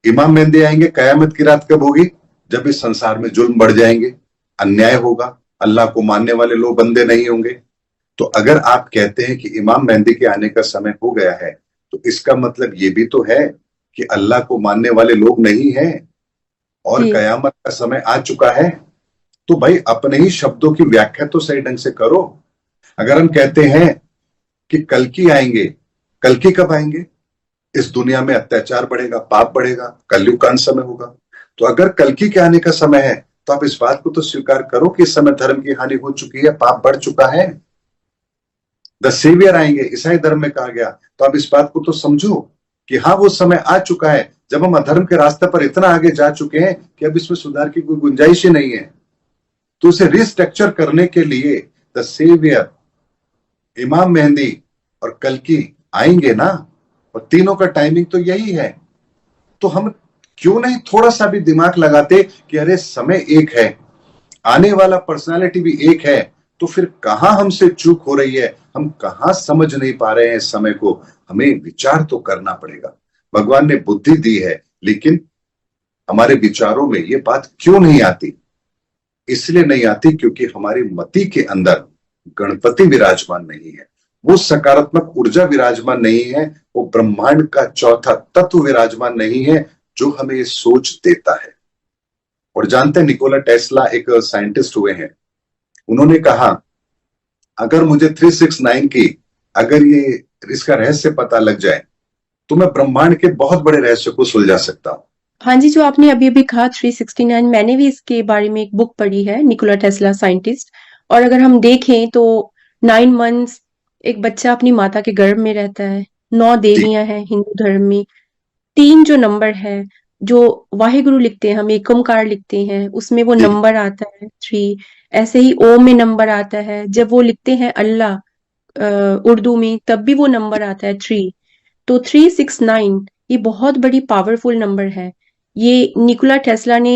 इमाम मेहंदी आएंगे, कयामत की रात कब होगी? जब इस संसार में जुल्म बढ़ जाएंगे, अन्याय होगा, अल्लाह को मानने वाले लोग बंदे नहीं होंगे। तो अगर आप कहते हैं कि इमाम मेहंदी के आने का समय हो गया है, तो इसका मतलब ये भी तो है कि अल्लाह को मानने वाले लोग नहीं हैं और जी कयामत का समय आ चुका है। तो भाई अपने ही शब्दों की व्याख्या तो सही ढंग से करो। अगर हम कहते हैं कि कल्कि आएंगे, कल्कि कब आएंगे? इस दुनिया में अत्याचार बढ़ेगा, पाप बढ़ेगा, कलयुग का अंत समय होगा। तो अगर कल्कि के आने का समय है तो आप इस बात को तो स्वीकार करो कि इस समय धर्म की हानि हो चुकी है, पाप बढ़ चुका है। द सेवियर आएंगे, ईसाई धर्म में कहा गया, तो आप इस बात को तो समझो कि हाँ वो समय आ चुका है जब हम अधर्म के रास्ते पर इतना आगे जा चुके हैं कि अब इसमें सुधार की कोई गुंजाइश ही नहीं है। तो उसे रिस्ट्रक्चर करने के लिए द सेवियर, इमाम मेहंदी और कल्कि आएंगे ना, और तीनों का टाइमिंग तो यही है। तो हम क्यों नहीं थोड़ा सा भी दिमाग लगाते कि अरे समय एक है, आने वाला पर्सनालिटी भी एक है, तो फिर कहां हमसे चूक हो रही है, हम कहां समझ नहीं पा रहे हैं समय को। हमें विचार तो करना पड़ेगा। भगवान ने बुद्धि दी है, लेकिन हमारे विचारों में ये बात क्यों नहीं आती? इसलिए नहीं आती क्योंकि हमारी मति के अंदर गणपति विराजमान नहीं है, वो सकारात्मक ऊर्जा विराजमान नहीं है, वो ब्रह्मांड का चौथा तत्व विराजमान नहीं है जो हमें ये सोच देता है। और जानते हैं निकोला टेस्ला एक साइंटिस्ट हुए हैं, उन्होंने कहा अगर मुझे 369 की अगर ये इसका रहस्य पता लग जाए तो मैं ब्रह्मांड के बहुत बड़े रहस्य को सुलझा सकता हूं। हाँ जी, जो आपने अभी अभी कहा 369, मैंने भी इसके बारे में एक बुक पढ़ी है, निकोला टेस्ला साइंटिस्ट। और अगर हम देखें तो 9 मंथ्स एक बच्चा अपनी माता के गर्भ में रहता है। 9 जी देवियां हैं हिंदू धर्म में। 3 जो नंबर है, जो वाहेगुरु लिखते हैं, हम एक ओमकार लिखते हैं, उसमें वो जी नंबर आता है 3। ऐसे ही ओम में नंबर आता है, जब वो लिखते हैं अल्लाह उर्दू में, तब भी वो नंबर आता है 3। तो 369 ये बहुत बड़ी पावरफुल नंबर है। ये निकोला टेस्ला ने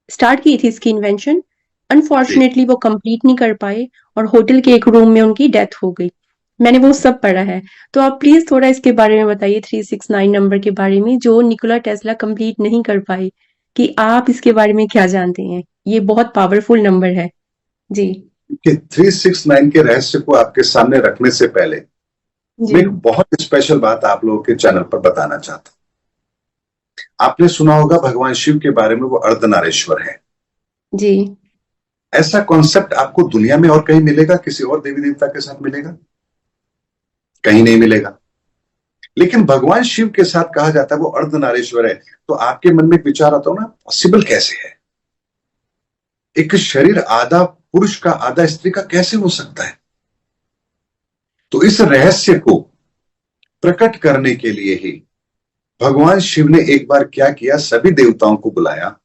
स्टार्ट की थी इसकी इन्वेंशन। जी अनफॉर्चुनेटली वो कंप्लीट नहीं कर पाए और होटल के एक रूम में उनकी डेथ हो गई। मैंने वो सब पढ़ा है। तो आप प्लीज थोड़ा इसके बारे में बताइए, 369 नंबर के बारे में, जो निकोला टेस्ला कंप्लीट नहीं कर पाए, कि आप इसके बारे में क्या जानते हैं। ये बहुत पावरफुल नंबर है जी। कि 369 के रहस्य को आपके सामने रखने से पहले जी मैं एक बहुत स्पेशल बात आप लोगों के चैनल पर बताना चाहता हूं। आपने सुना होगा भगवान शिव के बारे में, वो अर्धनारीश्वर है। जी ऐसा कॉन्सेप्ट आपको दुनिया में और कहीं मिलेगा? किसी और देवी देवता के साथ मिलेगा? कहीं नहीं मिलेगा। लेकिन भगवान शिव के साथ कहा जाता है वो अर्धनारीश्वर है। तो आपके मन में एक विचार आता हो ना, पॉसिबल कैसे है? एक शरीर आधा पुरुष का आधा स्त्री का कैसे हो सकता है? तो इस रहस्य को प्रकट करने के लिए ही भगवान शिव ने एक बार क्या किया, सभी देवताओं को बुलाया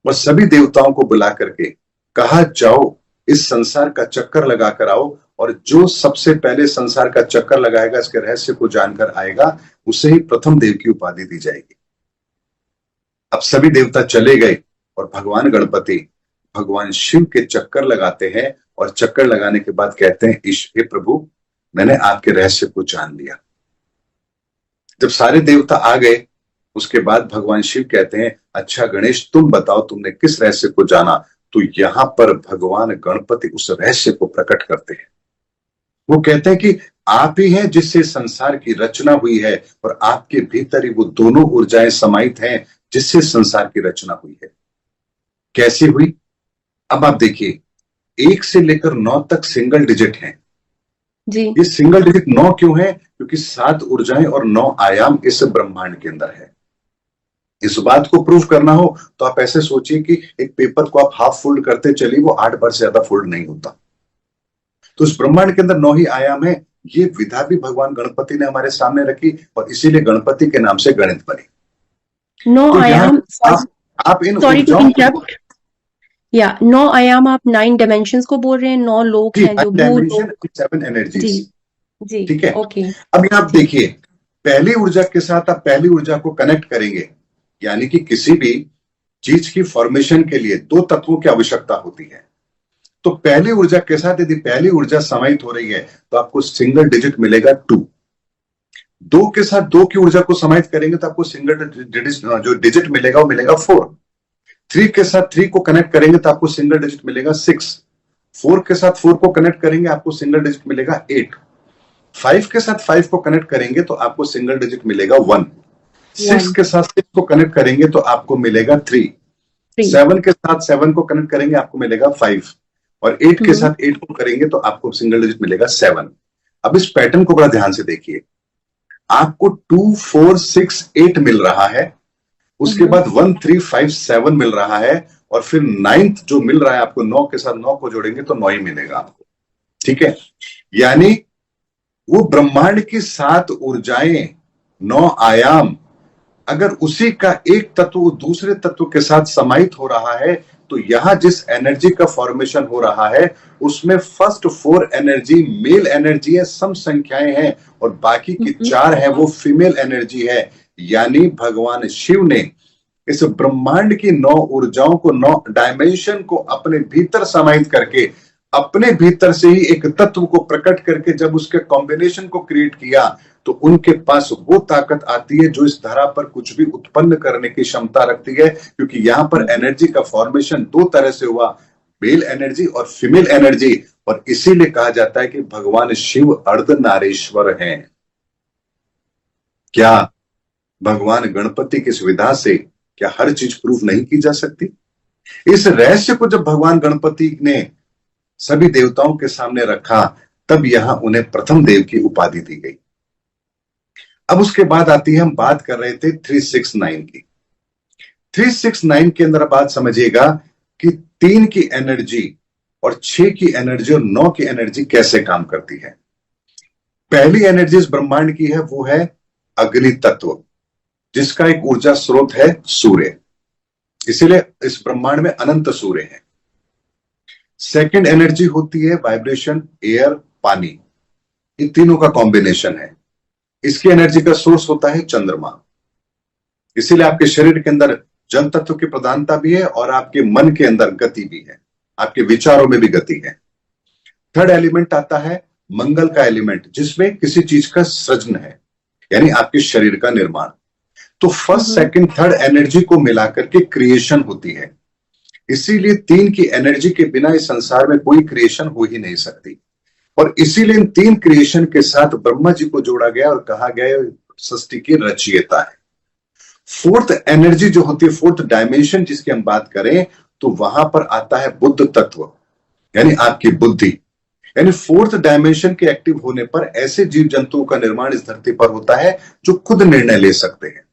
और सभी देवताओं को बुला करके कहा जाओ इस संसार का चक्कर लगाकर आओ, और जो सबसे पहले संसार का चक्कर लगाएगा, इसके रहस्य को जानकर आएगा, उसे ही प्रथम देव की उपाधि दी जाएगी। अब सभी देवता चले गए और भगवान गणपति भगवान शिव के चक्कर लगाते हैं, और चक्कर लगाने के बाद कहते हैं हे प्रभु, मैंने आपके रहस्य को जान लिया। जब सारे देवता आ गए उसके बाद भगवान शिव कहते हैं अच्छा गणेश, तुम बताओ तुमने किस रहस्य को जाना। तो यहां पर भगवान गणपति उस रहस्य को प्रकट करते हैं। वो कहते हैं कि आप ही हैं जिससे संसार की रचना हुई है, और आपके भीतर ही वो दोनों ऊर्जाएं समाहित हैं जिससे संसार की रचना हुई है। कैसी हुई? अब आप देखिए, 1 से लेकर 9 तक सिंगल डिजिट है। जी ये सिंगल डिजिट 9 क्यों है? क्योंकि 7 ऊर्जाएं और 9 आयाम इस ब्रह्मांड के अंदर है। इस बात को प्रूव करना हो तो आप ऐसे सोचिए कि एक पेपर को आप हाफ फोल्ड करते चलिए, वो 8 बार से ज्यादा फोल्ड नहीं होता। तो इस ब्रह्मांड के अंदर 9 ही आयाम है। ये विधा भी भगवान गणपति ने हमारे सामने रखी, और इसीलिए गणपति के नाम से गणित बनी। 9 तो यहाँ आयाम, आप इन सॉरी टू ऊर्जाओं इंटरप्ट, या 9 आयाम आप 9 डायमेंशंस को बोल रहे हैं, 9 लोक हैं, जो भू डायमेंशन, लोक। 7 जी एनर्जीज। जी ठीक है। ओके। अब यहाँ आप देखिए, पहली ऊर्जा के साथ आप पहली ऊर्जा को कनेक्ट करेंगे, यानी कि किसी भी चीज की फॉर्मेशन के लिए 2 तत्वों की आवश्यकता होती है। तो पहली ऊर्जा के साथ यदि पहली ऊर्जा समाहित हो रही है तो आपको सिंगल डिजिट मिलेगा 2। दो के साथ दो की ऊर्जा को समाहित करेंगे तो आपको सिंगल जो डिजिट मिलेगा वो मिलेगा 4। 3 के साथ 3 को कनेक्ट करेंगे तो आपको सिंगल डिजिट मिलेगा 6। 4 के साथ 4 को कनेक्ट करेंगे आपको सिंगल डिजिट मिलेगा 8। 5 के साथ 5 को कनेक्ट करेंगे तो आपको सिंगल डिजिट मिलेगा 1। 6 के साथ 6 को कनेक्ट करेंगे तो आपको मिलेगा 3। 7 के साथ 7 को कनेक्ट करेंगे आपको मिलेगा 5। और 8 के साथ 8 को करेंगे तो आपको सिंगल डिजिट मिलेगा 7। अब इस पैटर्न को बड़ा ध्यान से देखिए, आपको 2 4 6 8 मिल रहा है, उसके बाद 1 3 5 7 मिल रहा है, और फिर 9th जो मिल रहा है आपको 9 के साथ 9 को जोड़ेंगे तो 9 ही मिलेगा आपको। ठीक है, यानी वो ब्रह्मांड की 7 ऊर्जाएं, 9 आयाम, अगर उसी का एक तत्व दूसरे तत्व के साथ समाहित हो रहा है तो यहां जिस एनर्जी का फॉर्मेशन हो रहा है उसमें फर्स्ट 4 एनर्जी मेल एनर्जी है, सम संख्याएं हैं, और बाकी की 4 है वो फीमेल एनर्जी है। यानी भगवान शिव ने इस ब्रह्मांड की 9 ऊर्जाओं को, 9 डायमेंशन को अपने भीतर समाहित करके, अपने भीतर से ही एक तत्व को प्रकट करके जब उसके कॉम्बिनेशन को क्रिएट किया तो उनके पास वो ताकत आती है जो इस धरा पर कुछ भी उत्पन्न करने की क्षमता रखती है, क्योंकि यहां पर एनर्जी का फॉर्मेशन 2 तरह से हुआ, मेल एनर्जी और फीमेल एनर्जी, और इसीलिए कहा जाता है कि भगवान शिव अर्धनारीश्वर हैं। क्या भगवान गणपति की सुविधा से क्या हर चीज प्रूव नहीं की जा सकती? इस रहस्य को जब भगवान गणपति ने सभी देवताओं के सामने रखा तब यहां उन्हें प्रथम देव की उपाधि दी गई। अब उसके बाद आती है, हम बात कर रहे थे 369 की। 369 के अंदर बात समझिएगा कि 3 की एनर्जी और 6 की एनर्जी और 9 की एनर्जी कैसे काम करती है। पहली एनर्जी इस ब्रह्मांड की है वो है अग्नि तत्व, जिसका एक ऊर्जा स्रोत है सूर्य, इसीलिए इस ब्रह्मांड में अनंत सूर्य हैं। सेकंड एनर्जी होती है वाइब्रेशन, एयर, पानी, ये तीनों का कॉम्बिनेशन है। इसकी एनर्जी का सोर्स होता है चंद्रमा, इसीलिए आपके शरीर के अंदर जल तत्व की प्रधानता भी है और आपके मन के अंदर गति भी है, आपके विचारों में भी गति है। थर्ड एलिमेंट आता है मंगल का एलिमेंट, जिसमें किसी चीज का सृजन है, यानी आपके शरीर का निर्माण। तो फर्स्ट सेकंड थर्ड एनर्जी को मिलाकर के क्रिएशन होती है, इसीलिए 3 की एनर्जी के बिना इस संसार में कोई क्रिएशन हो ही नहीं सकती। और इसीलिए इन 3 क्रिएशन के साथ ब्रह्मा जी को जोड़ा गया और कहा गया सृष्टि की रचयिता है। फोर्थ एनर्जी जो होती है, फोर्थ डायमेंशन जिसकी हम बात करें, तो वहां पर आता है बुद्ध तत्व, यानी आपकी बुद्धि। यानी फोर्थ डायमेंशन के एक्टिव होने पर ऐसे जीव जंतुओं का निर्माण इस धरती पर होता है जो खुद निर्णय ले सकते हैं,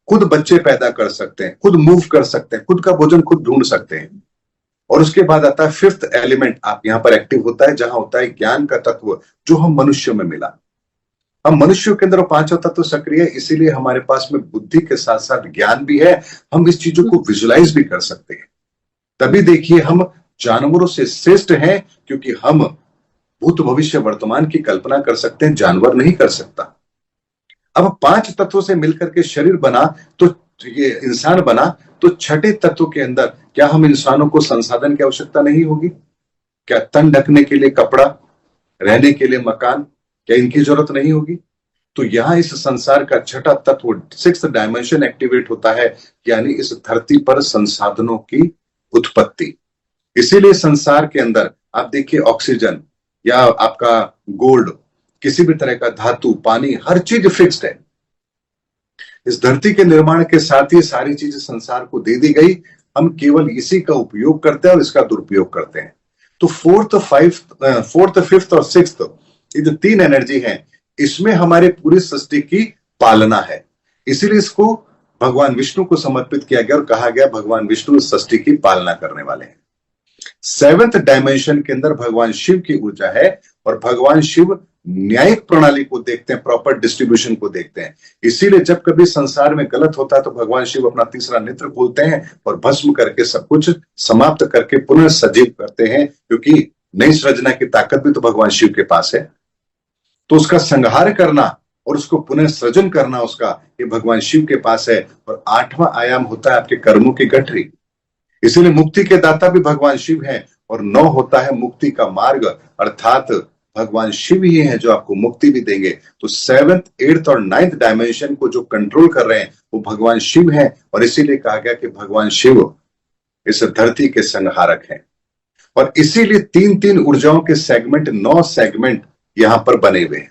खुद बच्चे पैदा कर सकते हैं, खुद मूव कर सकते हैं, खुद का भोजन खुद ढूंढ सकते हैं। और उसके बाद आता है फिफ्थ एलिमेंट, आप यहां पर एक्टिव होता है, जहां होता है ज्ञान का तत्व, जो हम मनुष्यों में मिला। हम मनुष्यों के अंदर पांचों तत्व सक्रिय है, इसीलिए हमारे पास में बुद्धि के साथ साथ ज्ञान भी है, हम इस चीजों को विजुलाइज भी कर सकते हैं। तभी देखिए हम जानवरों से श्रेष्ठ हैं, क्योंकि हम भूत भविष्य वर्तमान की कल्पना कर सकते हैं, जानवर नहीं कर सकता। अब 5 तत्वों से मिलकर के शरीर बना, तो ये इंसान बना, तो छठे तत्व के अंदर क्या हम इंसानों को संसाधन की आवश्यकता नहीं होगी? क्या तन ढकने के लिए कपड़ा, रहने के लिए मकान, क्या इनकी जरूरत नहीं होगी? तो यहां इस संसार का छठा तत्व, 6th डायमेंशन एक्टिवेट होता है, यानी इस धरती पर संसाधनों की उत्पत्ति। इसीलिए संसार के अंदर आप देखिए ऑक्सीजन या आपका गोल्ड, किसी भी तरह का धातु, पानी, हर चीज फिक्स्ड है। इस धरती के निर्माण के साथ ही सारी चीजें संसार को दे दी गई, हम केवल इसी का उपयोग करते हैं और इसका दुरुपयोग करते हैं। तो फोर्थ, फिफ्थ और सिक्स्थ, ये जो 3 एनर्जी हैं, इसमें हमारे पूरी सृष्टि की पालना है। इसीलिए इसको भगवान विष्णु को समर्पित किया गया और कहा गया भगवान विष्णु इस सृष्टि की पालना करने वाले हैं। 7th डायमेंशन के अंदर भगवान शिव की ऊर्जा है, और भगवान शिव न्यायिक प्रणाली को देखते हैं, प्रॉपर डिस्ट्रीब्यूशन को देखते हैं। इसीलिए जब कभी संसार में गलत होता है तो भगवान शिव अपना तीसरा नेत्र खोलते हैं और भस्म करके सब कुछ समाप्त करके पुनः सजीव करते हैं, क्योंकि नई सृजना की ताकत भी तो भगवान शिव के पास है। तो उसका संहार करना और उसको पुनः सृजन करना, उसका, ये भगवान शिव के पास है। और 8वां आयाम होता है आपके कर्मों की गठरी, इसीलिए मुक्ति के दाता भी भगवान शिव है। और 9 होता है मुक्ति का मार्ग, अर्थात भगवान शिव ही हैं जो आपको मुक्ति भी देंगे। तो 7th, 8th और 9th डायमेंशन को जो कंट्रोल कर रहे हैं वो भगवान शिव हैं, और इसीलिए कहा गया कि भगवान शिव इस धरती के संहारक हैं। और इसीलिए 3-3 ऊर्जाओं के सेगमेंट, 9 सेगमेंट यहां पर बने हुए हैं।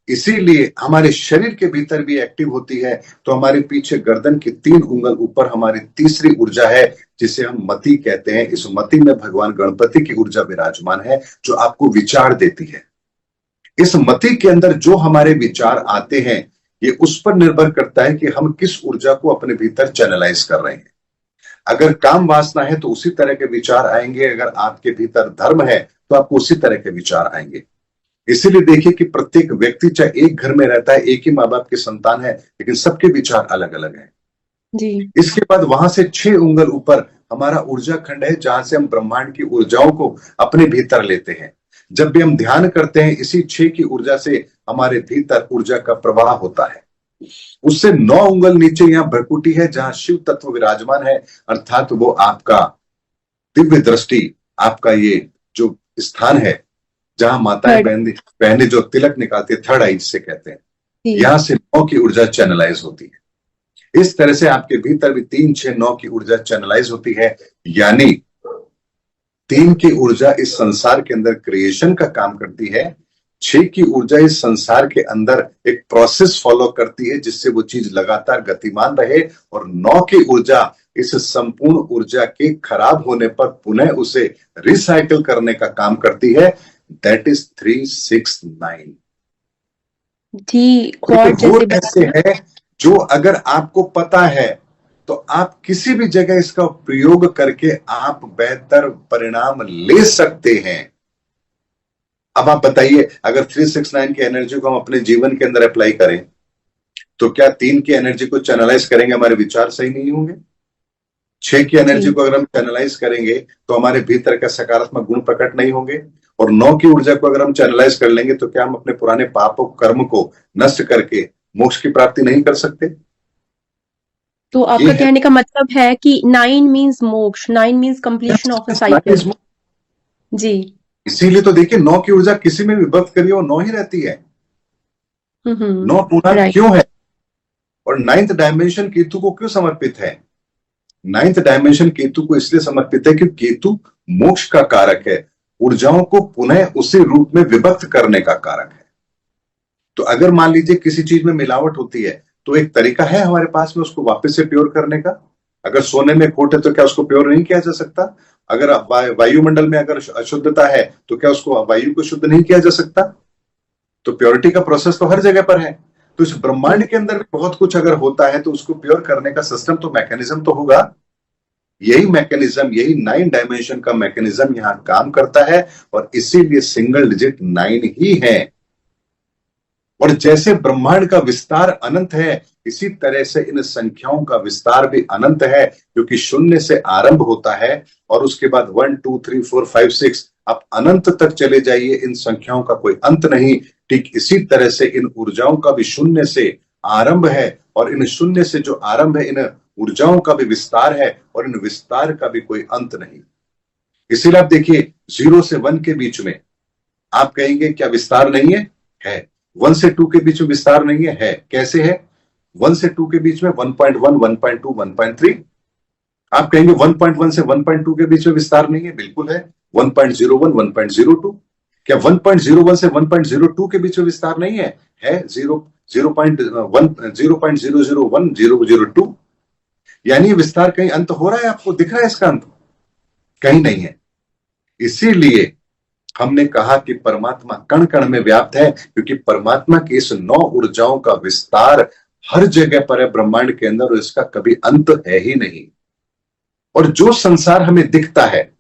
इसीलिए हमारे शरीर के भीतर भी एक्टिव होती है। तो हमारे पीछे गर्दन की 3 उंगल ऊपर हमारी तीसरी ऊर्जा है, जिसे हम मति कहते हैं। इस मति में भगवान गणपति की ऊर्जा विराजमान है, जो आपको विचार देती है। इस मति के अंदर जो हमारे विचार आते हैं, ये उस पर निर्भर करता है कि हम किस ऊर्जा को अपने भीतर चैनलाइज कर रहे हैं। अगर काम वासना है तो उसी तरह के विचार आएंगे, अगर आपके भीतर धर्म है तो आपको उसी तरह के विचार आएंगे। इसीलिए देखिए कि प्रत्येक व्यक्ति चाहे एक घर में रहता है, एक ही माँ बाप की संतान है, लेकिन सबके विचार अलग अलग हैं जी। इसके बाद वहां से 6 उंगल ऊपर हमारा ऊर्जा खंड है, जहां से हम ब्रह्मांड की ऊर्जाओं को अपने भीतर लेते हैं। जब भी हम ध्यान करते हैं, इसी 6 की ऊर्जा से हमारे भीतर ऊर्जा का प्रवाह होता है। उससे 9 उंगल नीचे यहाँ भ्रकुटी है, जहां शिव तत्व विराजमान है, अर्थात वो आपका दिव्य दृष्टि, आपका ये जो स्थान है जहां माताएं बहनें जो तिलक निकालती है, थर्ड आई जिसे कहते हैं, यहां से 9 की ऊर्जा चैनलाइज होती है। इस तरह से आपके भीतर भी 3, 6, 9 की ऊर्जा चैनलाइज होती है। यानी 3 की ऊर्जा इस संसार के अंदर क्रिएशन का काम करती है, 6 की ऊर्जा इस संसार के अंदर एक प्रोसेस फॉलो करती है, जिससे वो चीज लगातार गतिमान रहे, और 9 की ऊर्जा इस संपूर्ण ऊर्जा के खराब होने पर पुनः उसे रिसाइकल करने का काम करती है। दैट इज 3, 6, 9 जी। वो ऐसे है जो अगर आपको पता है तो आप किसी भी जगह इसका प्रयोग करके आप बेहतर परिणाम ले सकते हैं। अब आप बताइए, अगर 369 की एनर्जी को हम अपने जीवन के अंदर अप्लाई करें तो क्या 3 की एनर्जी को चैनलाइज करेंगे, हमारे विचार सही नहीं होंगे? 6 की एनर्जी को अगर हम चैनलाइज करेंगे तो हमारे भीतर का सकारात्मक गुण प्रकट नहीं होंगे, और 9 की ऊर्जा को अगर हम चैनलाइज कर लेंगे तो क्या हम अपने पुराने पापों कर्म को नष्ट करके मोक्ष की प्राप्ति नहीं कर सकते? तो आपका कहने का मतलब है कि 9 means moksha, 9 means completion of a cycle. जी। इसीलिए तो देखिए 9 की ऊर्जा किसी में विभक्त करिए वो 9 ही रहती है। 9 पूरा क्यों है? और 9th डायमेंशन केतु को क्यों समर्पित है? 9th डायमेंशन केतु को इसलिए समर्पित है क्योंकि केतु मोक्ष का कारक है, ऊर्जाओं को पुनः उसी रूप में विभक्त करने का कारक है। तो अगर मान लीजिए किसी चीज में मिलावट होती है तो एक तरीका है हमारे पास में उसको वापस से प्योर करने का। अगर सोने में खोट है तो क्या उसको प्योर नहीं किया जा सकता? अगर वायुमंडल में अगर अशुद्धता है तो क्या उसको वायु को शुद्ध नहीं किया जा सकता? तो प्योरिटी का प्रोसेस तो हर जगह पर है। तो इस ब्रह्मांड के अंदर भी बहुत कुछ अगर होता है तो उसको प्योर करने का सिस्टम तो मैकेनिज्म तो होगा। यही मैकेनिज्म, यही 9 डायमेंशन का मैकेनिज्म यहां काम करता है, और इसीलिए सिंगल डिजिट 9 ही है। और जैसे ब्रह्मांड का विस्तार अनंत है, इसी तरह से इन संख्याओं का विस्तार भी अनंत है, क्योंकि शून्य से आरंभ होता है और उसके बाद 1, 2, 3, 4, 5, 6 आप अनंत तक चले जाइए, इन संख्याओं का कोई अंत नहीं। ठीक इसी तरह से इन ऊर्जाओं का भी शून्य से आरंभ है, और इन शून्य से जो आरंभ है, इन ऊर्जाओं का भी विस्तार है, और इन विस्तार का भी कोई अंत नहीं। इसीलिए आप देखिए 0 से 1 के बीच में आप कहेंगे क्या विस्तार नहीं है? है। 1 से 2 के बीच में विस्तार नहीं है? है। कैसे है? 1 से 2 के बीच में 1.1, 1.2, 1.3। आप कहेंगे 1.1 से 1.2 के बीच में विस्तार नहीं है? बिल्कुल है। 1.01, 1.02। क्या 1.01 से 1.02 के बीच में विस्तार नहीं है? है। 0.1, 0.001, 0.02। यानी विस्तार कहीं अंत हो रहा है? आपको दिख रहा है इसका अंत? कहीं नहीं है। इसीलिए हमने कहा कि परमात्मा कण कण में व्याप्त है, क्योंकि परमात्मा की इस 9 ऊर्जाओं का विस्तार हर जगह पर है ब्रह्मांड के अंदर, और इसका कभी अंत है ही नहीं। और जो संसार हमें दिखता है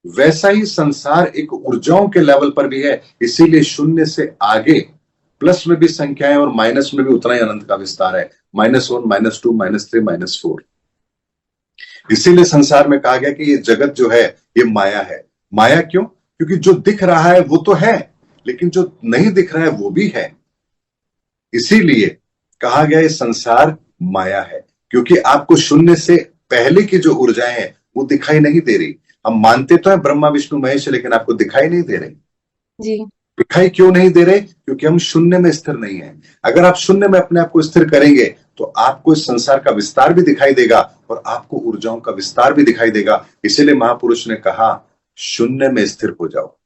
वैसा ही संसार एक ऊर्जाओं के लेवल पर भी है। इसीलिए शून्य से आगे प्लस में भी संख्याएं और माइनस में भी उतना ही अनंत का विस्तार है। -1, -2, -3, -4। इसीलिए संसार में कहा गया कि ये जगत जो है ये माया है। माया क्यों? क्योंकि जो दिख रहा है वो तो है, लेकिन जो नहीं दिख रहा है वो भी है। इसीलिए कहा गया ये संसार माया है, क्योंकि आपको शून्य से पहले की जो ऊर्जाएं हैं वो दिखाई नहीं दे रही। हम मानते तो है ब्रह्मा विष्णु महेश, लेकिन आपको दिखाई नहीं दे रही। जी। दिखाई क्यों नहीं दे रहे? क्योंकि हम शून्य में स्थिर नहीं है। अगर आप शून्य में अपने आप को स्थिर करेंगे तो आपको इस संसार का विस्तार भी दिखाई देगा और आपको ऊर्जाओं का विस्तार भी दिखाई देगा। इसीलिए महापुरुष ने कहा शून्य में स्थिर हो जाओ।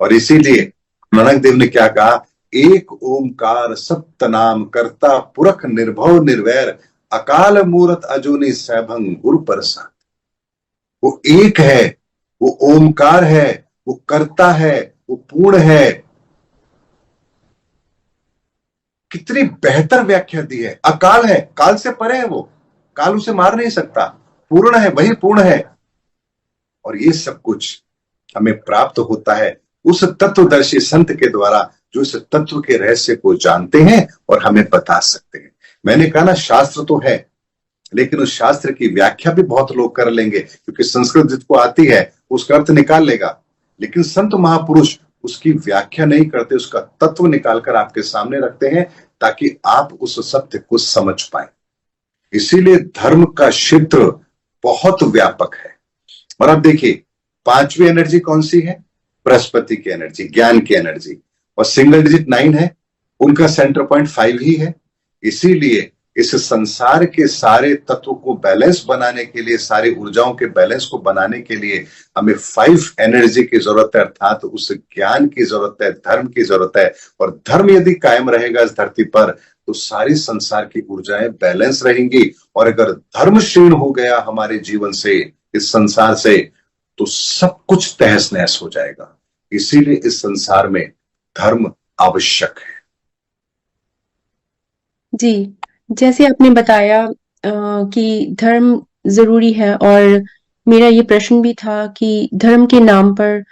और इसीलिए जी। नानक देव ने क्या कहा? एक ओमकार सप्तनाम करता पुरख निर्भव निर्वैर अकाल मूरत अजूनी सैभंग गुरु प्रसाद। वो एक है, वो ओमकार है, वो करता है, वो पूर्ण है। कितनी बेहतर व्याख्या दी है। अकाल है, काल से परे है वो, काल उसे मार नहीं सकता। पूर्ण है, वही पूर्ण है। और ये सब कुछ हमें प्राप्त होता है उस तत्वदर्शी संत के द्वारा जो इस तत्व के रहस्य को जानते हैं और हमें बता सकते हैं। मैंने कहा ना, शास्त्र तो है लेकिन उस शास्त्र की व्याख्या भी बहुत लोग कर लेंगे, क्योंकि संस्कृत जिसको आती है उसका अर्थ निकाल लेगा, लेकिन संत महापुरुष उसकी व्याख्या नहीं करते, उसका तत्व निकालकर आपके सामने रखते हैं ताकि आप उस सत्य को समझ पाए। इसीलिए धर्म का क्षेत्र बहुत व्यापक है। और अब देखिए, पांचवी एनर्जी कौन सी है? बृहस्पति की एनर्जी, ज्ञान की एनर्जी। और सिंगल डिजिट 9 है, उनका सेंटर पॉइंट 5 ही है। इसीलिए इस संसार के सारे तत्व को बैलेंस बनाने के लिए, सारी ऊर्जाओं के बैलेंस को बनाने के लिए हमें 5 एनर्जी की जरूरत है, अर्थात उस ज्ञान की जरूरत है, धर्म की जरूरत है। और धर्म यदि कायम रहेगा इस धरती पर तो सारी संसार की ऊर्जाएं बैलेंस रहेंगी। और अगर धर्म क्षीण हो गया हमारे जीवन से, इस संसार से, तो सब कुछ तहस नहस हो जाएगा। इसीलिए इस संसार में धर्म आवश्यक है। जी, जैसे आपने बताया कि धर्म ज़रूरी है, और मेरा ये प्रश्न भी था कि धर्म के नाम पर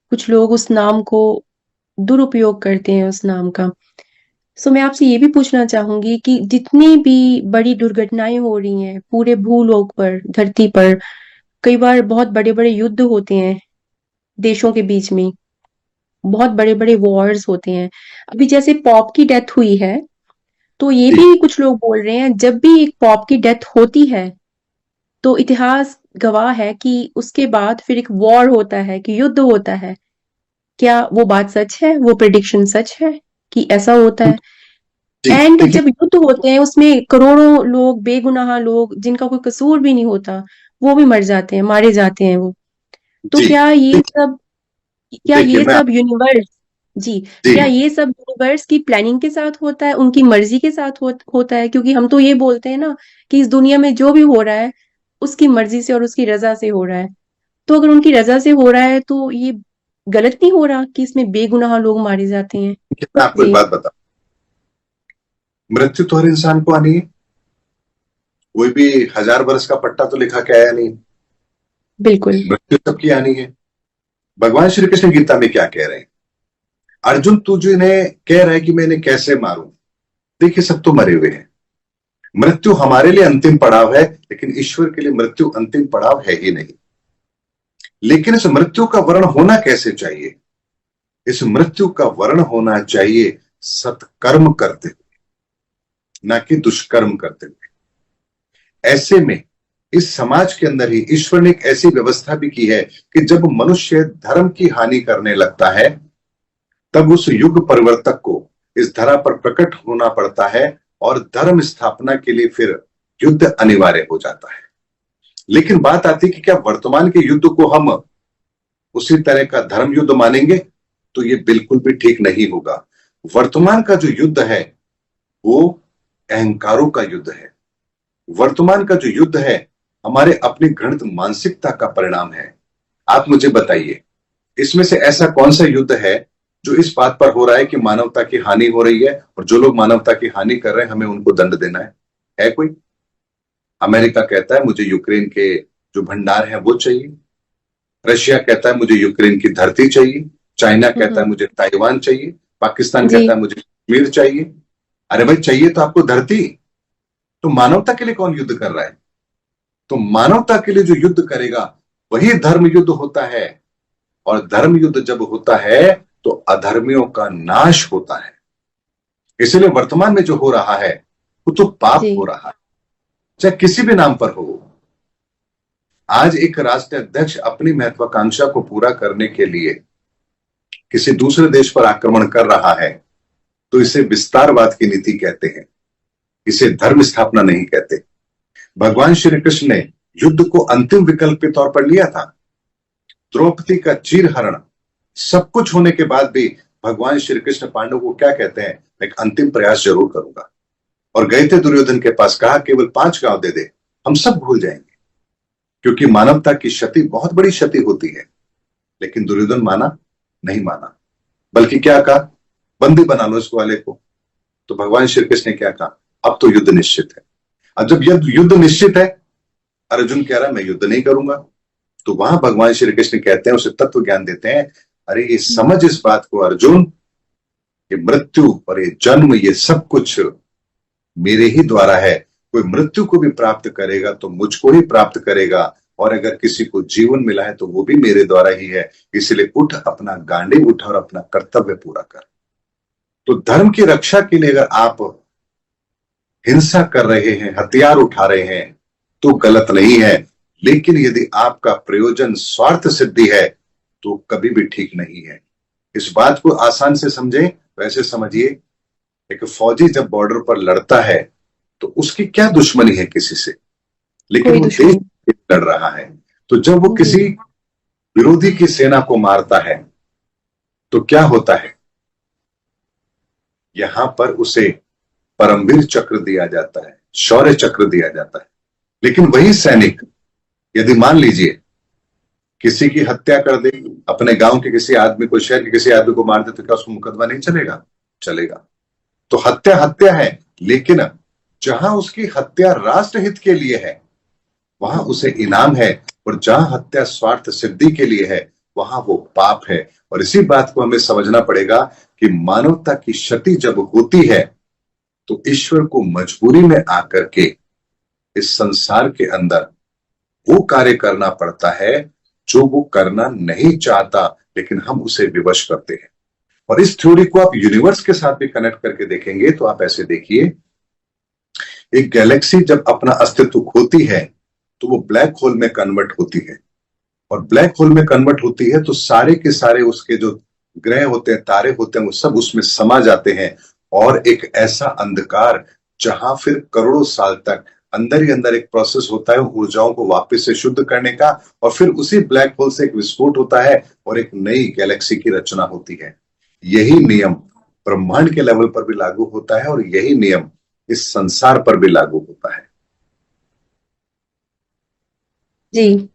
कुछ लोग उस नाम को दुरुपयोग करते हैं, उस नाम का। सो मैं आपसे ये भी पूछना चाहूँगी कि जितनी भी बड़ी दुर्घटनाएँ हो रही हैं पूरे भूलोक पर, धरती पर, कई बार बहुत बड़े-बड़े युद्ध होते हैं देशों के बीच में, बहुत बड़े-बड़े वॉर्स होते हैं। अभी जैसे पॉप की डेथ हुई है, तो ये जी भी कुछ लोग बोल रहे हैं जब भी एक पॉप की डेथ होती है तो इतिहास गवाह है कि उसके बाद फिर एक वॉर होता है, कि युद्ध होता है। क्या वो बात सच है? वो प्रेडिक्शन सच है कि ऐसा होता है? जी एंड देखिए। जब युद्ध होते हैं उसमें करोड़ों लोग, बेगुनाह लोग जिनका कोई कसूर भी नहीं होता, वो भी मर जाते हैं, मारे जाते हैं वो। तो जी क्या देखिए ये मैं सब यूनिवर्स, जी, जी क्या ये सब यूनिवर्स की प्लानिंग के साथ होता है, उनकी मर्जी के साथ होता है? क्योंकि हम तो ये बोलते हैं ना कि इस दुनिया में जो भी हो रहा है उसकी मर्जी से और उसकी रजा से हो रहा है। तो अगर उनकी रजा से हो रहा है तो ये गलत नहीं हो रहा कि इसमें बेगुनाह लोग मारे जाते हैं? मैं आपको एक जी। बात बता, मृत्यु तो हर इंसान को आनी है। कोई भी 1000 वर्ष का पट्टा तो लिखा के आया नहीं। बिल्कुल। मृत्यु सबकी आनी है। भगवान श्री कृष्ण गीता में क्या कह रहे हैं? अर्जुन तुझे ने कह रहा है कि मैं इन्हें कैसे मारूं। देखिए, सब तो मरे हुए हैं। मृत्यु हमारे लिए अंतिम पड़ाव है, लेकिन ईश्वर के लिए मृत्यु अंतिम पड़ाव है ही नहीं। लेकिन इस मृत्यु का वर्ण होना कैसे चाहिए? इस मृत्यु का वर्ण होना चाहिए सत्कर्म करते हुए, ना कि दुष्कर्म करते हुए। ऐसे में इस समाज के अंदर ही ईश्वर ने एक ऐसी व्यवस्था भी की है कि जब मनुष्य धर्म की हानि करने लगता है तब उस युग परिवर्तक को इस धरा पर प्रकट होना पड़ता है और धर्म स्थापना के लिए फिर युद्ध अनिवार्य हो जाता है। लेकिन बात आती है कि क्या वर्तमान के युद्ध को हम उसी तरह का धर्म युद्ध मानेंगे? तो ये बिल्कुल भी ठीक नहीं होगा। वर्तमान का जो युद्ध है वो अहंकारों का युद्ध है। वर्तमान का जो युद्ध है हमारे अपनी घृणित मानसिकता का परिणाम है। आप मुझे बताइए, इसमें से ऐसा कौन सा युद्ध है जो इस बात पर हो रहा है कि मानवता की हानि हो रही है और जो लोग मानवता की हानि कर रहे हैं हमें उनको दंड देना है कोई? अमेरिका कहता है मुझे यूक्रेन के जो भंडार हैं वो चाहिए। रशिया कहता है मुझे यूक्रेन की धरती चाहिए। चाइना कहता है मुझे ताइवान चाहिए। पाकिस्तान जी। कहता है मुझे कश्मीर चाहिए। अरे भाई, चाहिए तो आपको धरती। तो मानवता के लिए कौन युद्ध कर रहा है? तो मानवता के लिए जो युद्ध करेगा वही धर्म युद्ध होता है। और धर्म युद्ध जब होता है तो अधर्मियों का नाश होता है। इसलिए वर्तमान में जो हो रहा है वो तो पाप जी। हो रहा है, चाहे किसी भी नाम पर हो। आज एक राष्ट्र अध्यक्ष अपनी महत्वाकांक्षा को पूरा करने के लिए किसी दूसरे देश पर आक्रमण कर रहा है तो इसे विस्तारवाद की नीति कहते हैं, इसे धर्म स्थापना नहीं कहते। भगवान श्री कृष्ण ने युद्ध को अंतिम विकल्प के तौर पर लिया था। द्रौपदी का चीरहरण सब कुछ होने के बाद भी भगवान श्री कृष्ण पांडवों को क्या कहते हैं, मैं एक अंतिम प्रयास जरूर करूंगा। और गए थे दुर्योधन के पास, कहा केवल 5 गांव दे दे, हम सब भूल जाएंगे। क्योंकि मानवता की क्षति बहुत बड़ी क्षति होती है। लेकिन दुर्योधन माना नहीं माना, बल्कि क्या कहा, बंदी बना लो इस ग्वाले को। तो भगवान श्री कृष्ण ने क्या कहा, अब तो युद्ध निश्चित है। अब जब युद्ध निश्चित है, अर्जुन कह रहा मैं युद्ध नहीं करूंगा, तो वहां भगवान श्री कृष्ण कहते हैं, उसे तत्व ज्ञान देते हैं, अरे ये समझ इस बात को अर्जुन, ये मृत्यु और ये जन्म ये सब कुछ मेरे ही द्वारा है। कोई मृत्यु को भी प्राप्त करेगा तो मुझको ही प्राप्त करेगा, और अगर किसी को जीवन मिला है तो वो भी मेरे द्वारा ही है। इसलिए उठ, अपना गांडी उठा और अपना कर्तव्य पूरा कर। तो धर्म की रक्षा के लिए अगर आप हिंसा कर रहे हैं, हथियार उठा रहे हैं, तो गलत नहीं है। लेकिन यदि आपका प्रयोजन स्वार्थ सिद्धि है तो कभी भी ठीक नहीं है। इस बात को आसान से समझे, वैसे समझिए, एक फौजी जब बॉर्डर पर लड़ता है तो उसकी क्या दुश्मनी है किसी से, लेकिन वो देश लड़ रहा है। तो जब वो किसी विरोधी की सेना को मारता है तो क्या होता है, यहां पर उसे परमवीर चक्र दिया जाता है, शौर्य चक्र दिया जाता है। लेकिन वही सैनिक यदि मान लीजिए किसी की हत्या कर दे, अपने गांव के किसी आदमी को, शहर के किसी आदमी को मार दे, तो क्या उसको मुकदमा नहीं चलेगा? चलेगा। तो हत्या हत्या है, लेकिन जहां उसकी हत्या राष्ट्रहित के लिए है वहां उसे इनाम है, और जहां हत्या स्वार्थ सिद्धि के लिए है वहां वो पाप है। और इसी बात को हमें समझना पड़ेगा कि मानवता की क्षति जब होती है तो ईश्वर को मजबूरी में आकर के इस संसार के अंदर वो कार्य करना पड़ता है जो वो करना नहीं चाहता, लेकिन हम उसे विवश करते हैं। और इस थ्योरी को आप यूनिवर्स के साथ भी कनेक्ट करके देखेंगे तो आप ऐसे देखिए, एक गैलेक्सी जब अपना अस्तित्व खोती है तो वो ब्लैक होल में कन्वर्ट होती है, और ब्लैक होल में कन्वर्ट होती है तो सारे के सारे उसके जो ग्रह होते हैं, तारे होते हैं, वो सब उसमें समा जाते हैं। और एक ऐसा अंधकार जहां फिर करोड़ों साल तक अंदर ही अंदर एक प्रोसेस होता है ऊर्जाओं को वापस से शुद्ध करने का, और फिर उसी ब्लैक होल से एक विस्फोट होता है और एक नई गैलेक्सी की रचना होती है। यही नियम ब्रह्मांड के लेवल पर भी लागू होता है, और यही नियम इस संसार पर भी लागू होता है। जी,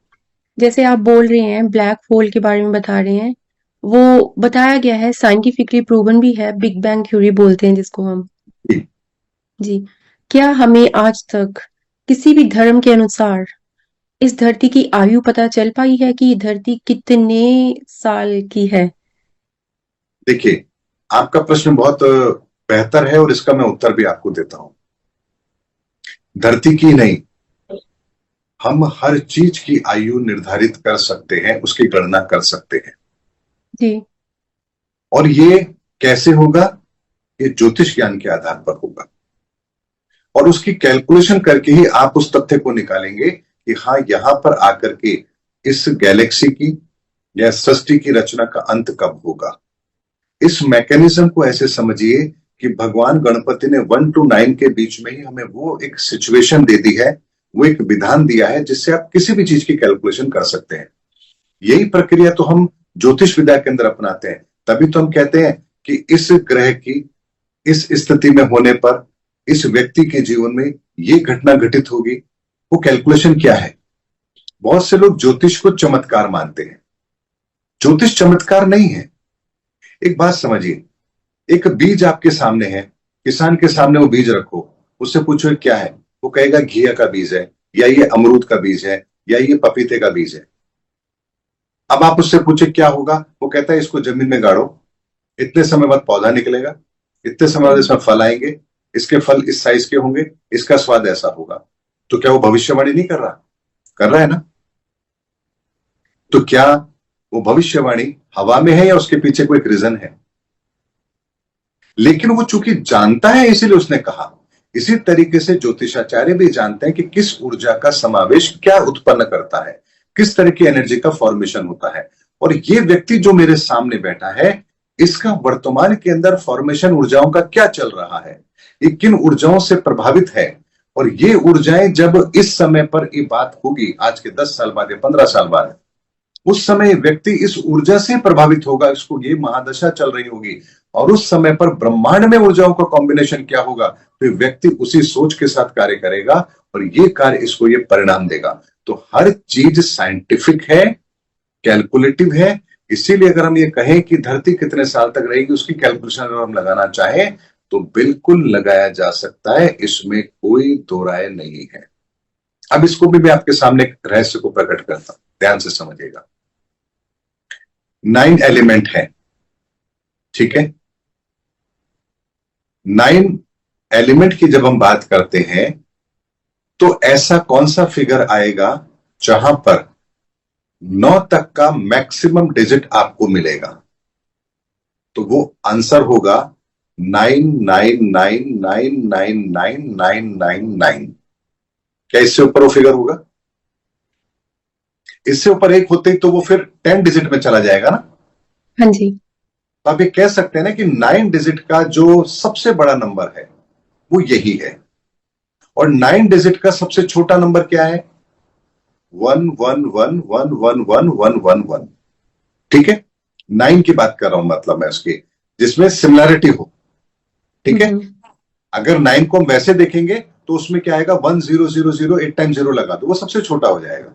जैसे आप बोल रहे हैं, ब्लैक होल के बारे में बता रहे हैं, वो बताया गया है, साइंटिफिकली प्रूवन भी है, बिग बैंग थ्योरी बोलते हैं जिसको हम। जी, क्या हमें आज तक किसी भी धर्म के अनुसार इस धरती की आयु पता चल पाई है कि ये धरती कितने साल की है? देखिए, आपका प्रश्न बहुत बेहतर है और इसका मैं उत्तर भी आपको देता हूं। धरती की नहीं, हम हर चीज की आयु निर्धारित कर सकते हैं, उसकी गणना कर सकते हैं। जी। और ये कैसे होगा? ये ज्योतिष ज्ञान के आधार पर होगा, और उसकी कैलकुलेशन करके ही आप उस तथ्य को निकालेंगे कि हाँ, यहां पर आकर के इस गैलेक्सी की या सृष्टि की रचना का अंत कब होगा। इस मैकेनिज्म को ऐसे समझिए कि भगवान गणपति ने 1 to 9 के बीच में ही हमें वो एक सिचुएशन दे दी है, वो एक विधान दिया है जिससे आप किसी भी चीज की कैलकुलेशन कर सकते हैं। यही प्रक्रिया तो हम ज्योतिष विद्या के अंदर अपनाते हैं। तभी तो हम कहते हैं कि इस ग्रह की इस स्थिति में होने पर इस व्यक्ति के जीवन में ये घटना घटित होगी। वो कैलकुलेशन क्या है? बहुत से लोग ज्योतिष को चमत्कार मानते हैं। ज्योतिष चमत्कार नहीं है। एक बात समझिए, एक बीज आपके सामने है, किसान के सामने वो बीज रखो, उससे पूछो क्या है, वो कहेगा घिया का बीज है, या ये अमरूद का बीज है, या ये पपीते का बीज है। अब आप उससे पूछे क्या होगा, वो कहता है इसको जमीन में गाड़ो, इतने समय बाद पौधा निकलेगा, इतने समय बाद इसमें फल आएंगे, इसके फल इस साइज के होंगे, इसका स्वाद ऐसा होगा। तो क्या वो भविष्यवाणी नहीं कर रहा? कर रहा है ना। तो क्या वो भविष्यवाणी हवा में है या उसके पीछे कोई एक रीजन है? लेकिन वो चूंकि जानता है इसलिए उसने कहा। इसी तरीके से ज्योतिषाचार्य भी जानते हैं कि किस ऊर्जा का समावेश क्या उत्पन्न करता है, किस तरह की एनर्जी का फॉर्मेशन होता है। और ये व्यक्ति जो मेरे सामने बैठा है, इसका वर्तमान के अंदर फॉर्मेशन ऊर्जाओं का क्या चल रहा है, ये किन ऊर्जाओं से प्रभावित है, और ये ऊर्जाएं जब इस समय पर ये बात होगी, आज के 10 साल बाद या 15 साल बाद, उस समय व्यक्ति इस ऊर्जा से प्रभावित होगा, इसको ये महादशा चल रही होगी, और उस समय पर ब्रह्मांड में ऊर्जाओं का कॉम्बिनेशन क्या होगा, तो व्यक्ति उसी सोच के साथ कार्य करेगा और ये कार्य इसको ये परिणाम देगा। तो हर चीज साइंटिफिक है, कैलकुलेटिव है। इसीलिए अगर हम ये कहें कि धरती कितने साल तक रहेगी, उसकी कैलकुलेशन अगर हम लगाना चाहें तो बिल्कुल लगाया जा सकता है, इसमें कोई दो राय नहीं है। अब इसको भी मैं आपके सामने एक रहस्य को प्रकट करता हूं, ध्यान से समझिएगा। 9 एलिमेंट है, ठीक है। 9 एलिमेंट की जब हम बात करते हैं तो ऐसा कौन सा फिगर आएगा जहां पर 9 तक का मैक्सिमम डिजिट आपको मिलेगा, तो वो आंसर होगा 999999999। क्या इससे ऊपर वो फिगर होगा? इससे ऊपर एक होते ही तो वो फिर 10 डिजिट में चला जाएगा ना। हाँ जी। तो आप ये कह सकते हैं ना कि 9 डिजिट का जो सबसे बड़ा नंबर है वो यही है, और 9 डिजिट का सबसे छोटा नंबर क्या है? 111111111, ठीक है। 9 की बात कर रहा हूं, मतलब मैं उसकी जिसमें सिमिलैरिटी हो, ठीक है। अगर 9 को हम वैसे देखेंगे तो उसमें क्या आएगा? 1000, 8 टाइम 0 लगा दो, वो सबसे छोटा हो जाएगा,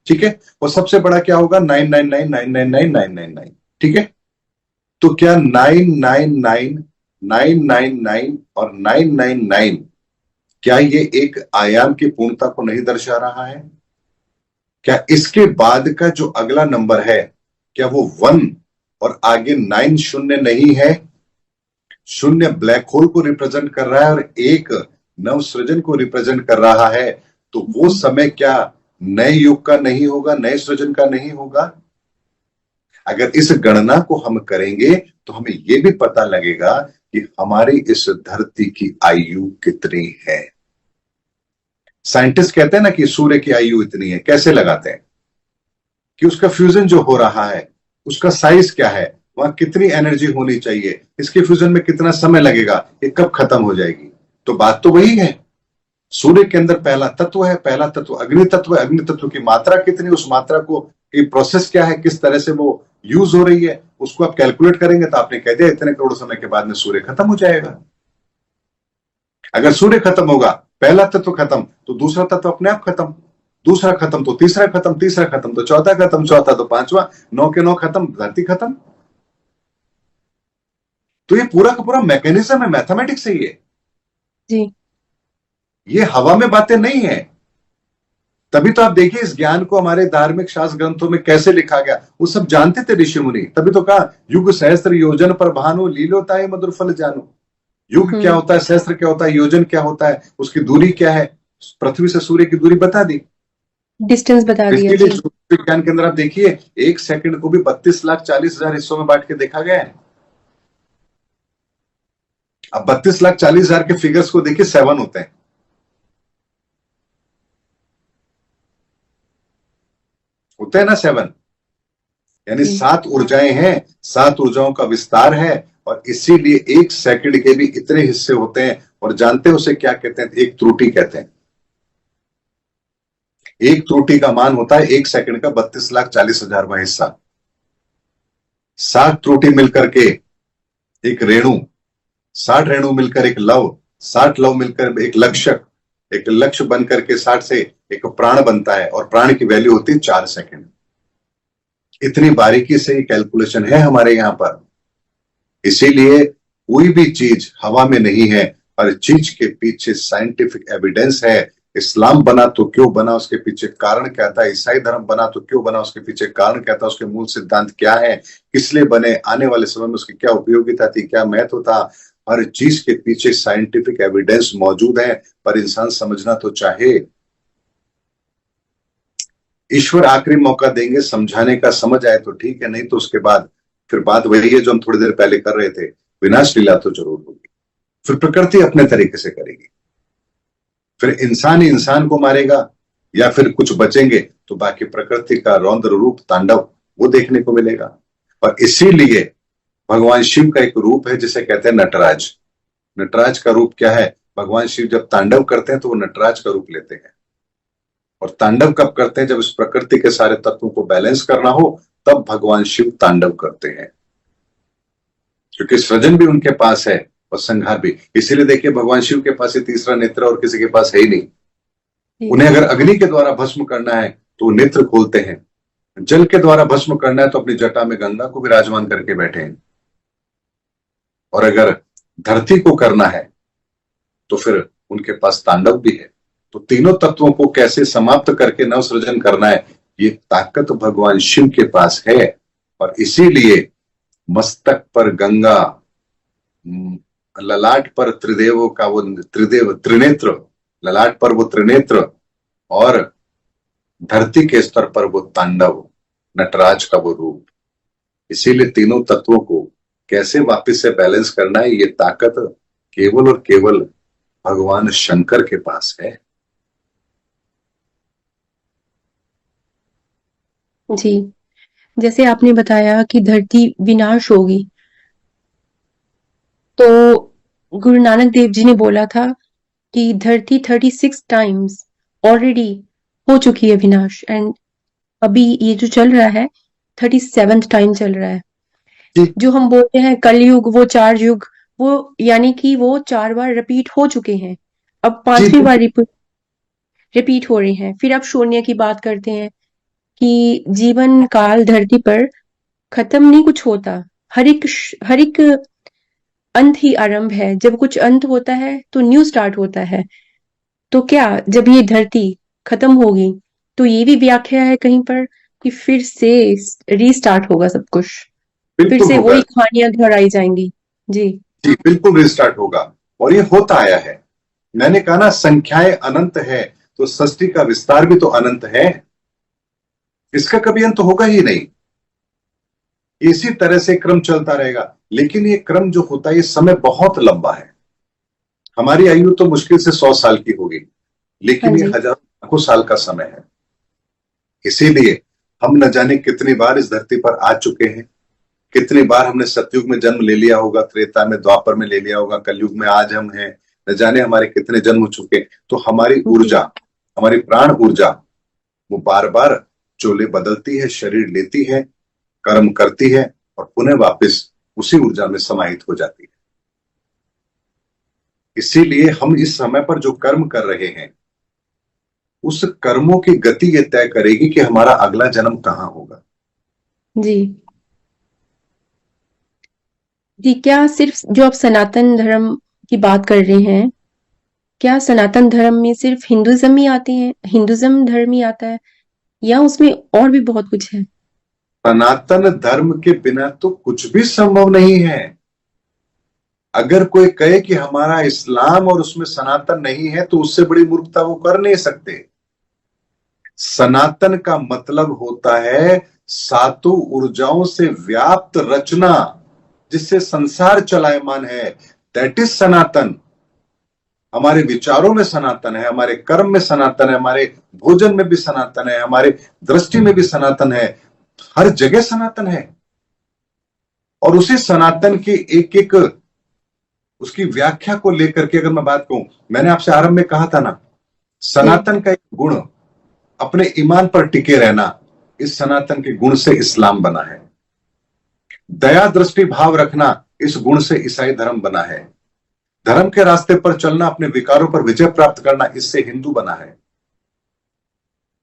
ठीक है। और सबसे बड़ा क्या होगा? 999999999, ठीक है। तो क्या 999 999 और 999 क्या ये एक आयाम की पूर्णता को नहीं दर्शा रहा है? क्या इसके बाद का जो अगला नंबर है क्या वो 1 और आगे 9 शून्य नहीं है? शून्य ब्लैक होल को रिप्रेजेंट कर रहा है और एक नव सृजन को रिप्रेजेंट कर रहा है, तो वो समय क्या नए युग का नहीं होगा, नए सृजन का नहीं होगा? अगर इस गणना को हम करेंगे तो हमें यह भी पता लगेगा कि हमारी इस धरती की आयु कितनी है। साइंटिस्ट कहते हैं ना कि सूर्य की आयु इतनी है, कैसे लगाते हैं? कि उसका फ्यूजन जो हो रहा है उसका साइज क्या है, वहां कितनी एनर्जी होनी चाहिए, इसके फ्यूजन में कितना समय लगेगा, ये कब खत्म हो जाएगी। तो बात तो वही है, सूर्य के अंदर पहला तत्व है, पहला तत्व अग्नि तत्व है, अग्नि तत्व की मात्रा कितनी, उस मात्रा को प्रोसेस क्या है, किस तरह से वो यूज हो रही है, उसको आप कैलकुलेट करेंगे तो आपने कह दिया इतने करोड़ समय के बाद में सूर्य खत्म हो जाएगा। अगर सूर्य खत्म होगा, पहला तत्व खत्म, तो दूसरा तत्व अपने आप खत्म, दूसरा खत्म तो तीसरा खत्म, तीसरा खत्म तो चौथा खत्म, चौथा तो पांचवा, 9 के 9 खत्म, धरती खत्म। तो ये पूरा का पूरा मैकेनिज्म है, मैथमेटिक्स है ये जी। ये हवा में बातें नहीं है। तभी तो आप देखिए इस ज्ञान को हमारे धार्मिक शास्त्र ग्रंथों में कैसे लिखा गया, वो सब जानते थे ऋषि मुनि, तभी तो कहा युग सहस्त्र योजन पर भानु लीलोताय मधुर फल जानो। युग क्या होता है, सहस्त्र क्या होता है, योजन क्या होता है, उसकी दूरी क्या है, पृथ्वी से सूर्य की दूरी बता दी, डिस्टेंस बता दिया। इसके लिए विज्ञान के अंदर आप देखिए 1 सेकंड को भी 32,40,000 हिस्सों में बांट के देखा गया है। अब 32,40,000 के फिगर्स को देखिए 7 होते हैं, होते हैं ना 7, यानी 7 ऊर्जाएं हैं, 7 ऊर्जाओं का विस्तार है, और इसीलिए 1 सेकंड के भी इतने हिस्से होते हैं। और जानते हैं उसे क्या कहते हैं? एक त्रुटि कहते हैं। एक त्रुटि का मान होता है 1 सेकंड का 32,40,000वां हिस्सा। 7 त्रुटि मिलकर के एक रेणु, 60 रेणु मिलकर एक लव, 60 लव मिलकर एक लक्ष्य, एक लक्ष्य बनकर के 60 से एक प्राण बनता है, और प्राण की वैल्यू होती है 4 सेकंड। इतनी बारीकी से कैलकुलेशन है हमारे यहां पर। इसीलिए कोई भी चीज हवा में नहीं है, हर चीज के पीछे साइंटिफिक एविडेंस है। इस्लाम बना तो क्यों बना, उसके पीछे कारण क्या था, ईसाई धर्म बना तो क्यों बना, उसके पीछे कारण क्या था, उसके मूल सिद्धांत क्या है, किस लिए बने, आने वाले समय में उसकी क्या उपयोगिता थी, क्या महत्व था, हर चीज के पीछे साइंटिफिक एविडेंस मौजूद है। पर इंसान समझना तो चाहे। ईश्वर आखिरी मौका देंगे समझाने का, समझ आए तो ठीक है, नहीं तो उसके बाद फिर बात वही है जो हम थोड़ी देर पहले कर रहे थे, विनाश लीला तो जरूर होगी। फिर प्रकृति अपने तरीके से करेगी, फिर इंसान ही इंसान को मारेगा, या फिर कुछ बचेंगे तो बाकी प्रकृति का रौद्र रूप तांडव वो देखने को मिलेगा। और इसीलिए भगवान शिव का एक रूप है जिसे कहते हैं नटराज। नटराज का रूप क्या है? भगवान शिव जब तांडव करते हैं तो वो नटराज का रूप लेते हैं। और तांडव कब करते हैं? जब इस प्रकृति के सारे तत्वों को बैलेंस करना हो, तब भगवान शिव तांडव करते हैं, क्योंकि सृजन भी उनके पास है और संहार भी। इसीलिए देखिए, भगवान शिव के पास ये तीसरा नेत्र और किसी के पास है ही नहीं। उन्हें अगर अग्नि के द्वारा भस्म करना है तो नेत्र खोलते हैं, जल के द्वारा भस्म करना है तो अपनी जटा में गंगा को विराजमान करके बैठे हैं, और अगर धरती को करना है तो फिर उनके पास तांडव भी है। तो तीनों तत्वों को कैसे समाप्त करके नव सृजन करना है, ये ताकत भगवान शिव के पास है। और इसीलिए मस्तक पर गंगा, ललाट पर त्रिदेवों का वो त्रिनेत्र, ललाट पर वो त्रिनेत्र, और धरती के स्तर पर वो तांडव, नटराज का वो रूप। इसीलिए तीनों तत्वों को कैसे वापस से बैलेंस करना है, ये ताकत केवल और केवल भगवान शंकर के पास है। जी, जैसे आपने बताया कि धरती विनाश होगी, तो गुरु नानक देव जी ने बोला था कि धरती 36 टाइम्स ऑलरेडी हो चुकी है विनाश, एंड अभी ये जो चल रहा है 37th टाइम चल रहा है। जो हम बोलते हैं कलयुग, वो 4 युग, वो यानी कि वो 4 बार रिपीट हो चुके हैं, अब 5वीं बार रिपीट हो रहे हैं। फिर आप शून्य की बात करते हैं कि जीवन काल धरती पर खत्म नहीं कुछ होता, हर एक अंत ही आरंभ है। जब कुछ अंत होता है तो न्यू स्टार्ट होता है। तो क्या जब ये धरती खत्म होगी तो ये भी व्याख्या है कहीं पर कि फिर से रीस्टार्ट होगा सब कुछ, फिर से वही कहानियां दोहराई जाएंगी। जी जी, बिल्कुल रीस्टार्ट होगा, और ये होता आया है। मैंने कहा ना, संख्याएं अनंत है तो सृष्टि का विस्तार भी तो अनंत है, इसका कभी अंत होगा ही नहीं। इसी तरह से क्रम चलता रहेगा। लेकिन ये क्रम जो होता है, ये समय बहुत लंबा है। हमारी आयु तो मुश्किल से 100 साल की होगी, लेकिन ये हजारों लाखों साल का समय है। इसीलिए हम न जाने कितनी बार इस धरती पर आ चुके हैं, कितनी बार हमने सतयुग में जन्म ले लिया होगा, त्रेता में, द्वापर में ले लिया होगा, कलयुग में आज हम हैं, न जाने हमारे कितने जन्म हो चुके। तो हमारी ऊर्जा, हमारी प्राण ऊर्जा, वो बार बार चोले बदलती है, शरीर लेती है, कर्म करती है, और पुनः वापस उसी ऊर्जा में समाहित हो जाती है। इसीलिए हम इस समय पर जो कर्म कर रहे हैं, उस कर्मों की गति ये तय करेगी कि हमारा अगला जन्म कहां होगा। जी जी, क्या सिर्फ जो आप सनातन धर्म की बात कर रहे हैं, क्या सनातन धर्म में सिर्फ हिंदुज्म ही आते हैं, हिंदुज्म धर्म ही आता है, या उसमें और भी बहुत कुछ है? सनातन धर्म के बिना तो कुछ भी संभव नहीं है। अगर कोई कहे कि हमारा इस्लाम और उसमें सनातन नहीं है, तो उससे बड़ी मूर्खता वो कर नहीं सकते। सनातन का मतलब होता है सातों ऊर्जाओं से व्याप्त रचना, जिससे संसार चलायमान है। दैट इज सनातन। हमारे विचारों में सनातन है, हमारे कर्म में सनातन है, हमारे भोजन में भी सनातन है, हमारे दृष्टि में भी सनातन है, हर जगह सनातन है। और उसी सनातन की एक एक उसकी व्याख्या को लेकर के अगर मैं बात कहूं, मैंने आपसे आरंभ में कहा था ना, सनातन का एक गुण अपने ईमान पर टिके रहना, इस सनातन के गुण से इस्लाम बना है। दया दृष्टि भाव रखना, इस गुण से ईसाई धर्म बना है। धर्म के रास्ते पर चलना, अपने विकारों पर विजय प्राप्त करना, इससे हिंदू बना है।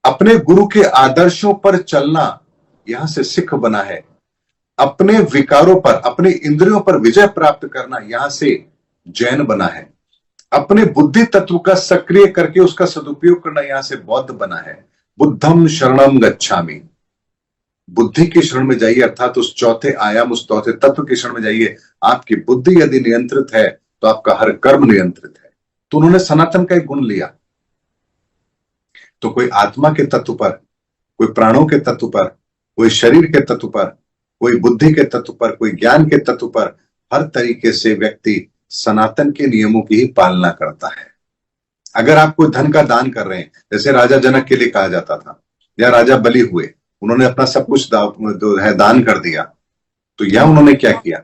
अपने गुरु के आदर्शों पर चलना, यहां से सिख बना है। अपने विकारों पर, अपने इंद्रियों पर विजय प्राप्त करना, यहां से जैन बना है। अपने बुद्धि तत्व का सक्रिय करके उसका सदुपयोग करना, यहां से बौद्ध बना है। बुद्धम शरणम गच्छामि, बुद्धि की शरण में जाइए, अर्थात उस चौथे आयाम, उस चौथे तत्व की शरण में जाइए। आपकी बुद्धि यदि नियंत्रित है तो आपका हर कर्म नियंत्रित है। तो उन्होंने सनातन का एक गुण लिया। तो कोई आत्मा के तत्व पर, कोई प्राणों के तत्व पर, कोई शरीर के तत्व पर, कोई बुद्धि के तत्व पर, कोई ज्ञान के तत्व पर, हर तरीके से व्यक्ति सनातन के नियमों की ही पालना करता है। अगर आप कोई धन का दान कर रहे हैं, जैसे राजा जनक के लिए कहा जाता था, या राजा बलि हुए, उन्होंने अपना सब कुछ जो है दान कर दिया, तो यह उन्होंने क्या किया?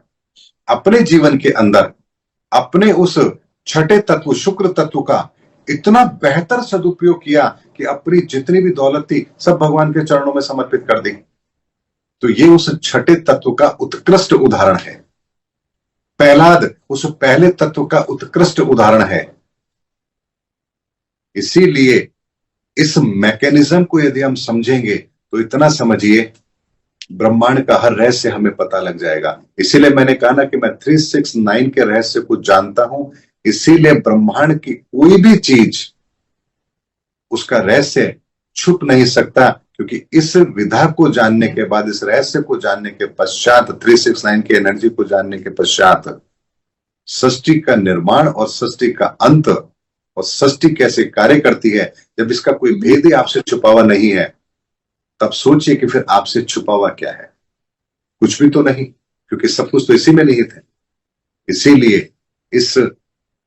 अपने जीवन के अंदर अपने उस छठे तत्व शुक्र तत्व का इतना बेहतर सदुपयोग किया कि अपनी जितनी भी दौलत थी सब भगवान के चरणों में समर्पित कर दी। तो ये उस छठे तत्व का उत्कृष्ट उदाहरण है। प्रहलाद उस पहले तत्व का उत्कृष्ट उदाहरण है। इसीलिए इस मैकेनिज्म को यदि हम समझेंगे तो इतना समझिए ब्रह्मांड का हर रहस्य हमें पता लग जाएगा। इसीलिए मैंने कहा ना कि मैं 369 के रहस्य को जानता हूं। इसीलिए ब्रह्मांड की कोई भी चीज उसका रहस्य छुप नहीं सकता, क्योंकि इस विधा को जानने के बाद, इस रहस्य को जानने के पश्चात, 369 की एनर्जी को जानने के पश्चात सृष्टि का निर्माण और सृष्टि का अंत और सृष्टि कैसे कार्य करती है, जब इसका कोई भेद ही आपसे छुपा हुआ नहीं है, तब सोचिए कि फिर आपसे छुपा हुआ क्या है? कुछ भी तो नहीं, क्योंकि सब कुछ तो इसी में निहित है। इसीलिए इस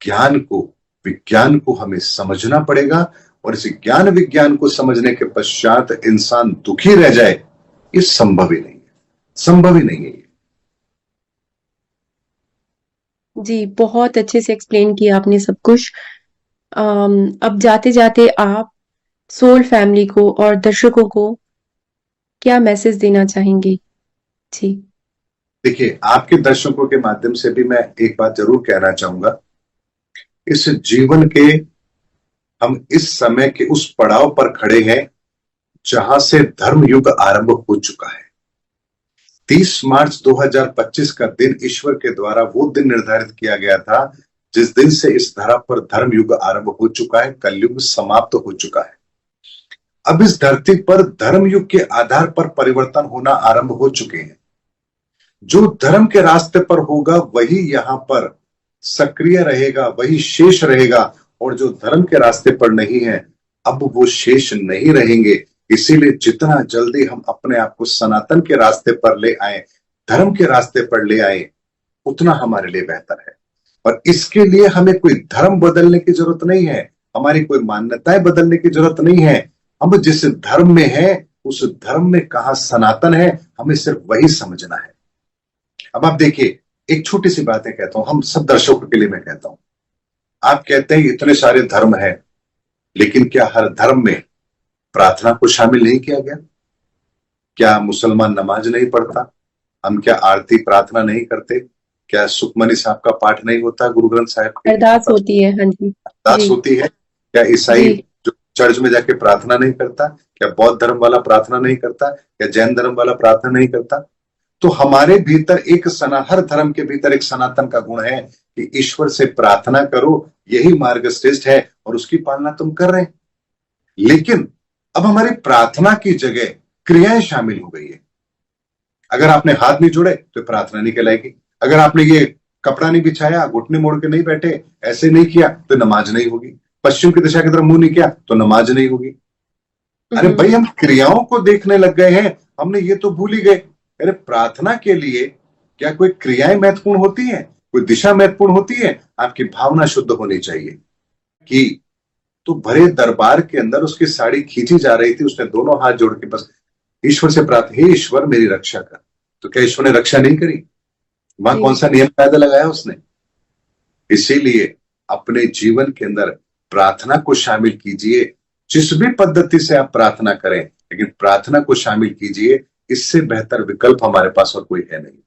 ज्ञान को, विज्ञान को हमें समझना पड़ेगा, और इस ज्ञान विज्ञान को समझने के पश्चात इंसान दुखी रह जाए, ये संभव ही नहीं है, संभव ही नहीं है। जी, बहुत अच्छे से एक्सप्लेन किया आपने सब कुछ। अब जाते जाते आप सोल फैमिली को और दर्शकों को क्या मैसेज देना चाहेंगे? जी। देखिए, आपके दर्शकों के माध्यम से भी मैं एक बात जरूर कहना चाहूंगा। इस जीवन के हम इस समय के उस पड़ाव पर खड़े हैं जहां से धर्म युग आरंभ हो चुका है। 30 मार्च 2025 का दिन ईश्वर के द्वारा वो दिन निर्धारित किया गया था जिस दिन से इस धरा पर धर्म युग आरंभ हो चुका है, कलयुग समाप्त हो चुका है। अब इस धरती पर धर्म युग के आधार पर परिवर्तन होना आरंभ हो चुके हैं। जो धर्म के रास्ते पर होगा वही यहां पर सक्रिय रहेगा, वही शेष रहेगा, और जो धर्म के रास्ते पर नहीं है अब वो शेष नहीं रहेंगे। इसीलिए जितना जल्दी हम अपने आप को सनातन के रास्ते पर ले आए, धर्म के रास्ते पर ले आए, उतना हमारे लिए बेहतर है। और इसके लिए हमें कोई धर्म बदलने की जरूरत नहीं है, हमारी कोई मान्यताएं बदलने की जरूरत नहीं है। हम जिस धर्म में है उस धर्म में कहां सनातन है, हमें सिर्फ वही समझना है। अब आप देखिए, एक छोटी सी बातें कहता हूं, हम सब दर्शकों के लिए मैं कहता हूं। आप कहते हैं इतने सारे धर्म हैं, लेकिन क्या हर धर्म में प्रार्थना को शामिल नहीं किया गया? क्या मुसलमान नमाज नहीं पढ़ता? हम क्या आरती प्रार्थना नहीं करते? क्या सुखमनी साहब का पाठ नहीं होता? गुरु ग्रंथ साहिब की अरदास होती है। हाँ जी, अरदास होती है। क्या ईसाई जो चर्च में जाके प्रार्थना नहीं करता? क्या बौद्ध धर्म वाला प्रार्थना नहीं करता? क्या जैन धर्म वाला प्रार्थना नहीं करता? तो हमारे भीतर एक हर धर्म के भीतर एक सनातन का गुण है कि ईश्वर से प्रार्थना करो, यही मार्ग श्रेष्ठ है, और उसकी पालना तुम कर रहे हैं। लेकिन अब हमारी प्रार्थना की जगह क्रियाएं शामिल हो गई है। अगर आपने हाथ नहीं जोड़े तो प्रार्थना नहीं कहलाएगी। अगर आपने ये कपड़ा नहीं बिछाया, घुटने मोड़ के नहीं बैठे, ऐसे नहीं किया तो नमाज नहीं होगी। पश्चिम की दिशा की तरफ मुंह नहीं किया तो नमाज नहीं होगी। अरे भाई, हम क्रियाओं को देखने लग गए हैं, हमने ये तो भूल ही गए। अरे प्रार्थना के लिए क्या कोई क्रियाएं महत्वपूर्ण होती हैं? कोई दिशा महत्वपूर्ण होती है? आपकी भावना शुद्ध होनी चाहिए। कि तो भरे दरबार के अंदर उसकी साड़ी खींची जा रही थी, उसने दोनों हाथ जोड़ के बस ईश्वर से प्रार्थना, हे ईश्वर मेरी रक्षा कर। तो क्या ईश्वर ने रक्षा नहीं करी? वहां कौन सा नियम कायदा लगाया उसने? इसीलिए अपने जीवन के अंदर प्रार्थना को शामिल कीजिए। जिस भी पद्धति से आप प्रार्थना करें, लेकिन प्रार्थना को शामिल कीजिए। इससे बेहतर विकल्प हमारे पास और कोई है नहीं।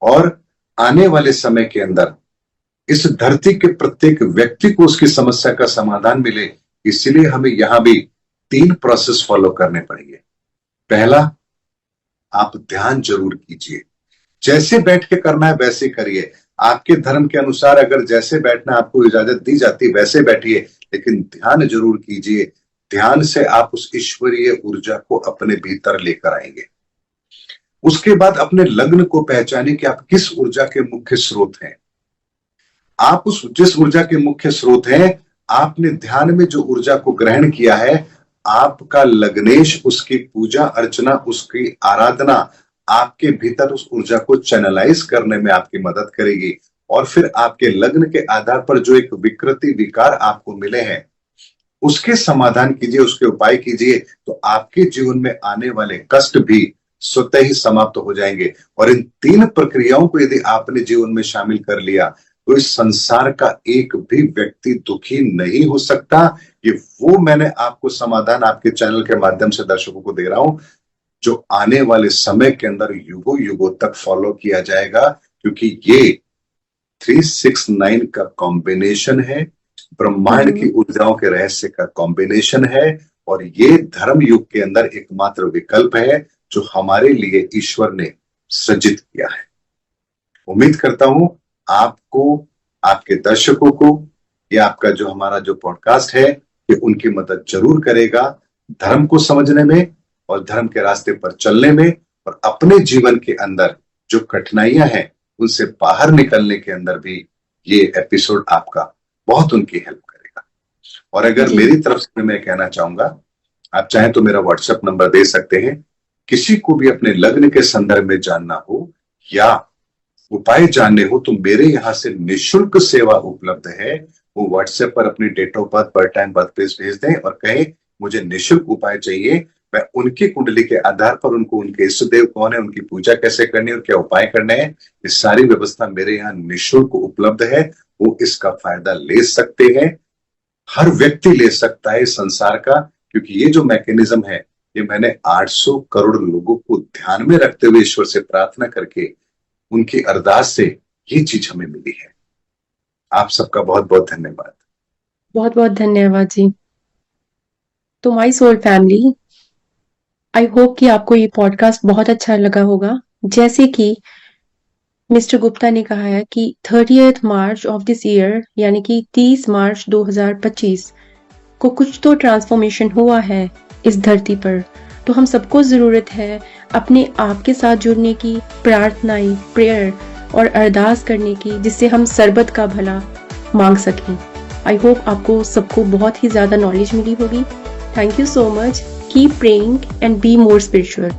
और आने वाले समय के अंदर इस धरती के प्रत्येक व्यक्ति को उसकी समस्या का समाधान मिले, इसलिए हमें यहां भी 3 प्रोसेस फॉलो करने पड़ेंगे। पहला, आप ध्यान जरूर कीजिए। जैसे बैठ के करना है वैसे करिए। आपके धर्म के अनुसार अगर जैसे बैठना आपको इजाजत दी जाती है वैसे बैठिए, लेकिन ध्यान जरूर कीजिए। ध्यान से आप उस ईश्वरीय ऊर्जा को अपने भीतर लेकर आएंगे। उसके बाद अपने लग्न को पहचानिए कि आप किस ऊर्जा के मुख्य स्रोत हैं। आप उस जिस ऊर्जा के मुख्य स्रोत हैं, आपने ध्यान में जो ऊर्जा को ग्रहण किया है, आपका लग्नेश उसकी पूजा अर्चना, उसकी आराधना आपके भीतर उस ऊर्जा को चैनलाइज करने में आपकी मदद करेगी। और फिर आपके लग्न के आधार पर जो एक विकृति विकार आपको मिले हैं, उसके समाधान कीजिए, उसके उपाय कीजिए, तो आपके जीवन में आने वाले कष्ट भी स्वतः ही समाप्त हो जाएंगे। और इन 3 प्रक्रियाओं को यदि आपने जीवन में शामिल कर लिया तो इस संसार का एक भी व्यक्ति दुखी नहीं हो सकता। ये वो मैंने आपको समाधान आपके चैनल के माध्यम से दर्शकों को दे रहा हूं, जो आने वाले समय के अंदर युगों युगों तक फॉलो किया जाएगा, क्योंकि ये 369 का कॉम्बिनेशन है, ब्रह्मांड की ऊर्जाओं के रहस्य का कॉम्बिनेशन है, और ये धर्म युग के अंदर एकमात्र विकल्प है जो हमारे लिए ईश्वर ने सृजित किया है। उम्मीद करता हूं आपको, आपके दर्शकों को, या आपका जो हमारा जो पॉडकास्ट है ये उनकी मदद जरूर करेगा धर्म को समझने में और धर्म के रास्ते पर चलने में, और अपने जीवन के अंदर जो कठिनाइयां हैं उनसे बाहर निकलने के अंदर भी ये एपिसोड आपका बहुत उनकी हेल्प करेगा। और अगर मेरी तरफ से मैं कहना चाहूंगा, आप चाहें तो मेरा व्हाट्सएप नंबर दे सकते हैं। किसी को भी अपने लग्न के संदर्भ में जानना हो या उपाय जानने हो तो मेरे यहां से निःशुल्क सेवा उपलब्ध है। वो व्हाट्सएप पर अपनी date of birth, birth time, birth place भेज दें और कहें मुझे निःशुल्क उपाय चाहिए। मैं उनकी कुंडली के आधार पर उनको उनके इष्ट देव कौन है, उनकी पूजा कैसे करनी है और क्या उपाय करने हैं, ये सारी व्यवस्था मेरे यहाँ निःशुल्क उपलब्ध है। वो इसका फायदा ले सकते हैं, हर व्यक्ति ले सकता है इस संसार का, क्योंकि ये जो मैकेनिज्म है ये मैंने 800 करोड़ लोगों को ध्यान में रखते हुए ईश्वर से प्रार्थना करके उनकी अरदास से ये चीज हमें मिली है। आप सबका बहुत बहुत धन्यवाद। बहुत बहुत धन्यवाद जी। तो my soul family, I hope कि आपको ये पॉडकास्ट बहुत अच्छा लगा होगा। जैसे कि मिस्टर गुप्ता ने कहा है कि 30th March of this year यानी कि 30 मार्च 2025 को कुछ तो ट्रांसफॉर्मेशन हुआ है इस धरती पर। तो हम सबको जरूरत है अपने आप के साथ जुड़ने की, प्रार्थनाएं, प्रेयर और अरदास करने की, जिससे हम सरबत का भला मांग सकें। आई होप आपको सबको बहुत ही ज्यादा नॉलेज मिली होगी। Thank you so much. Keep praying and be more spiritual.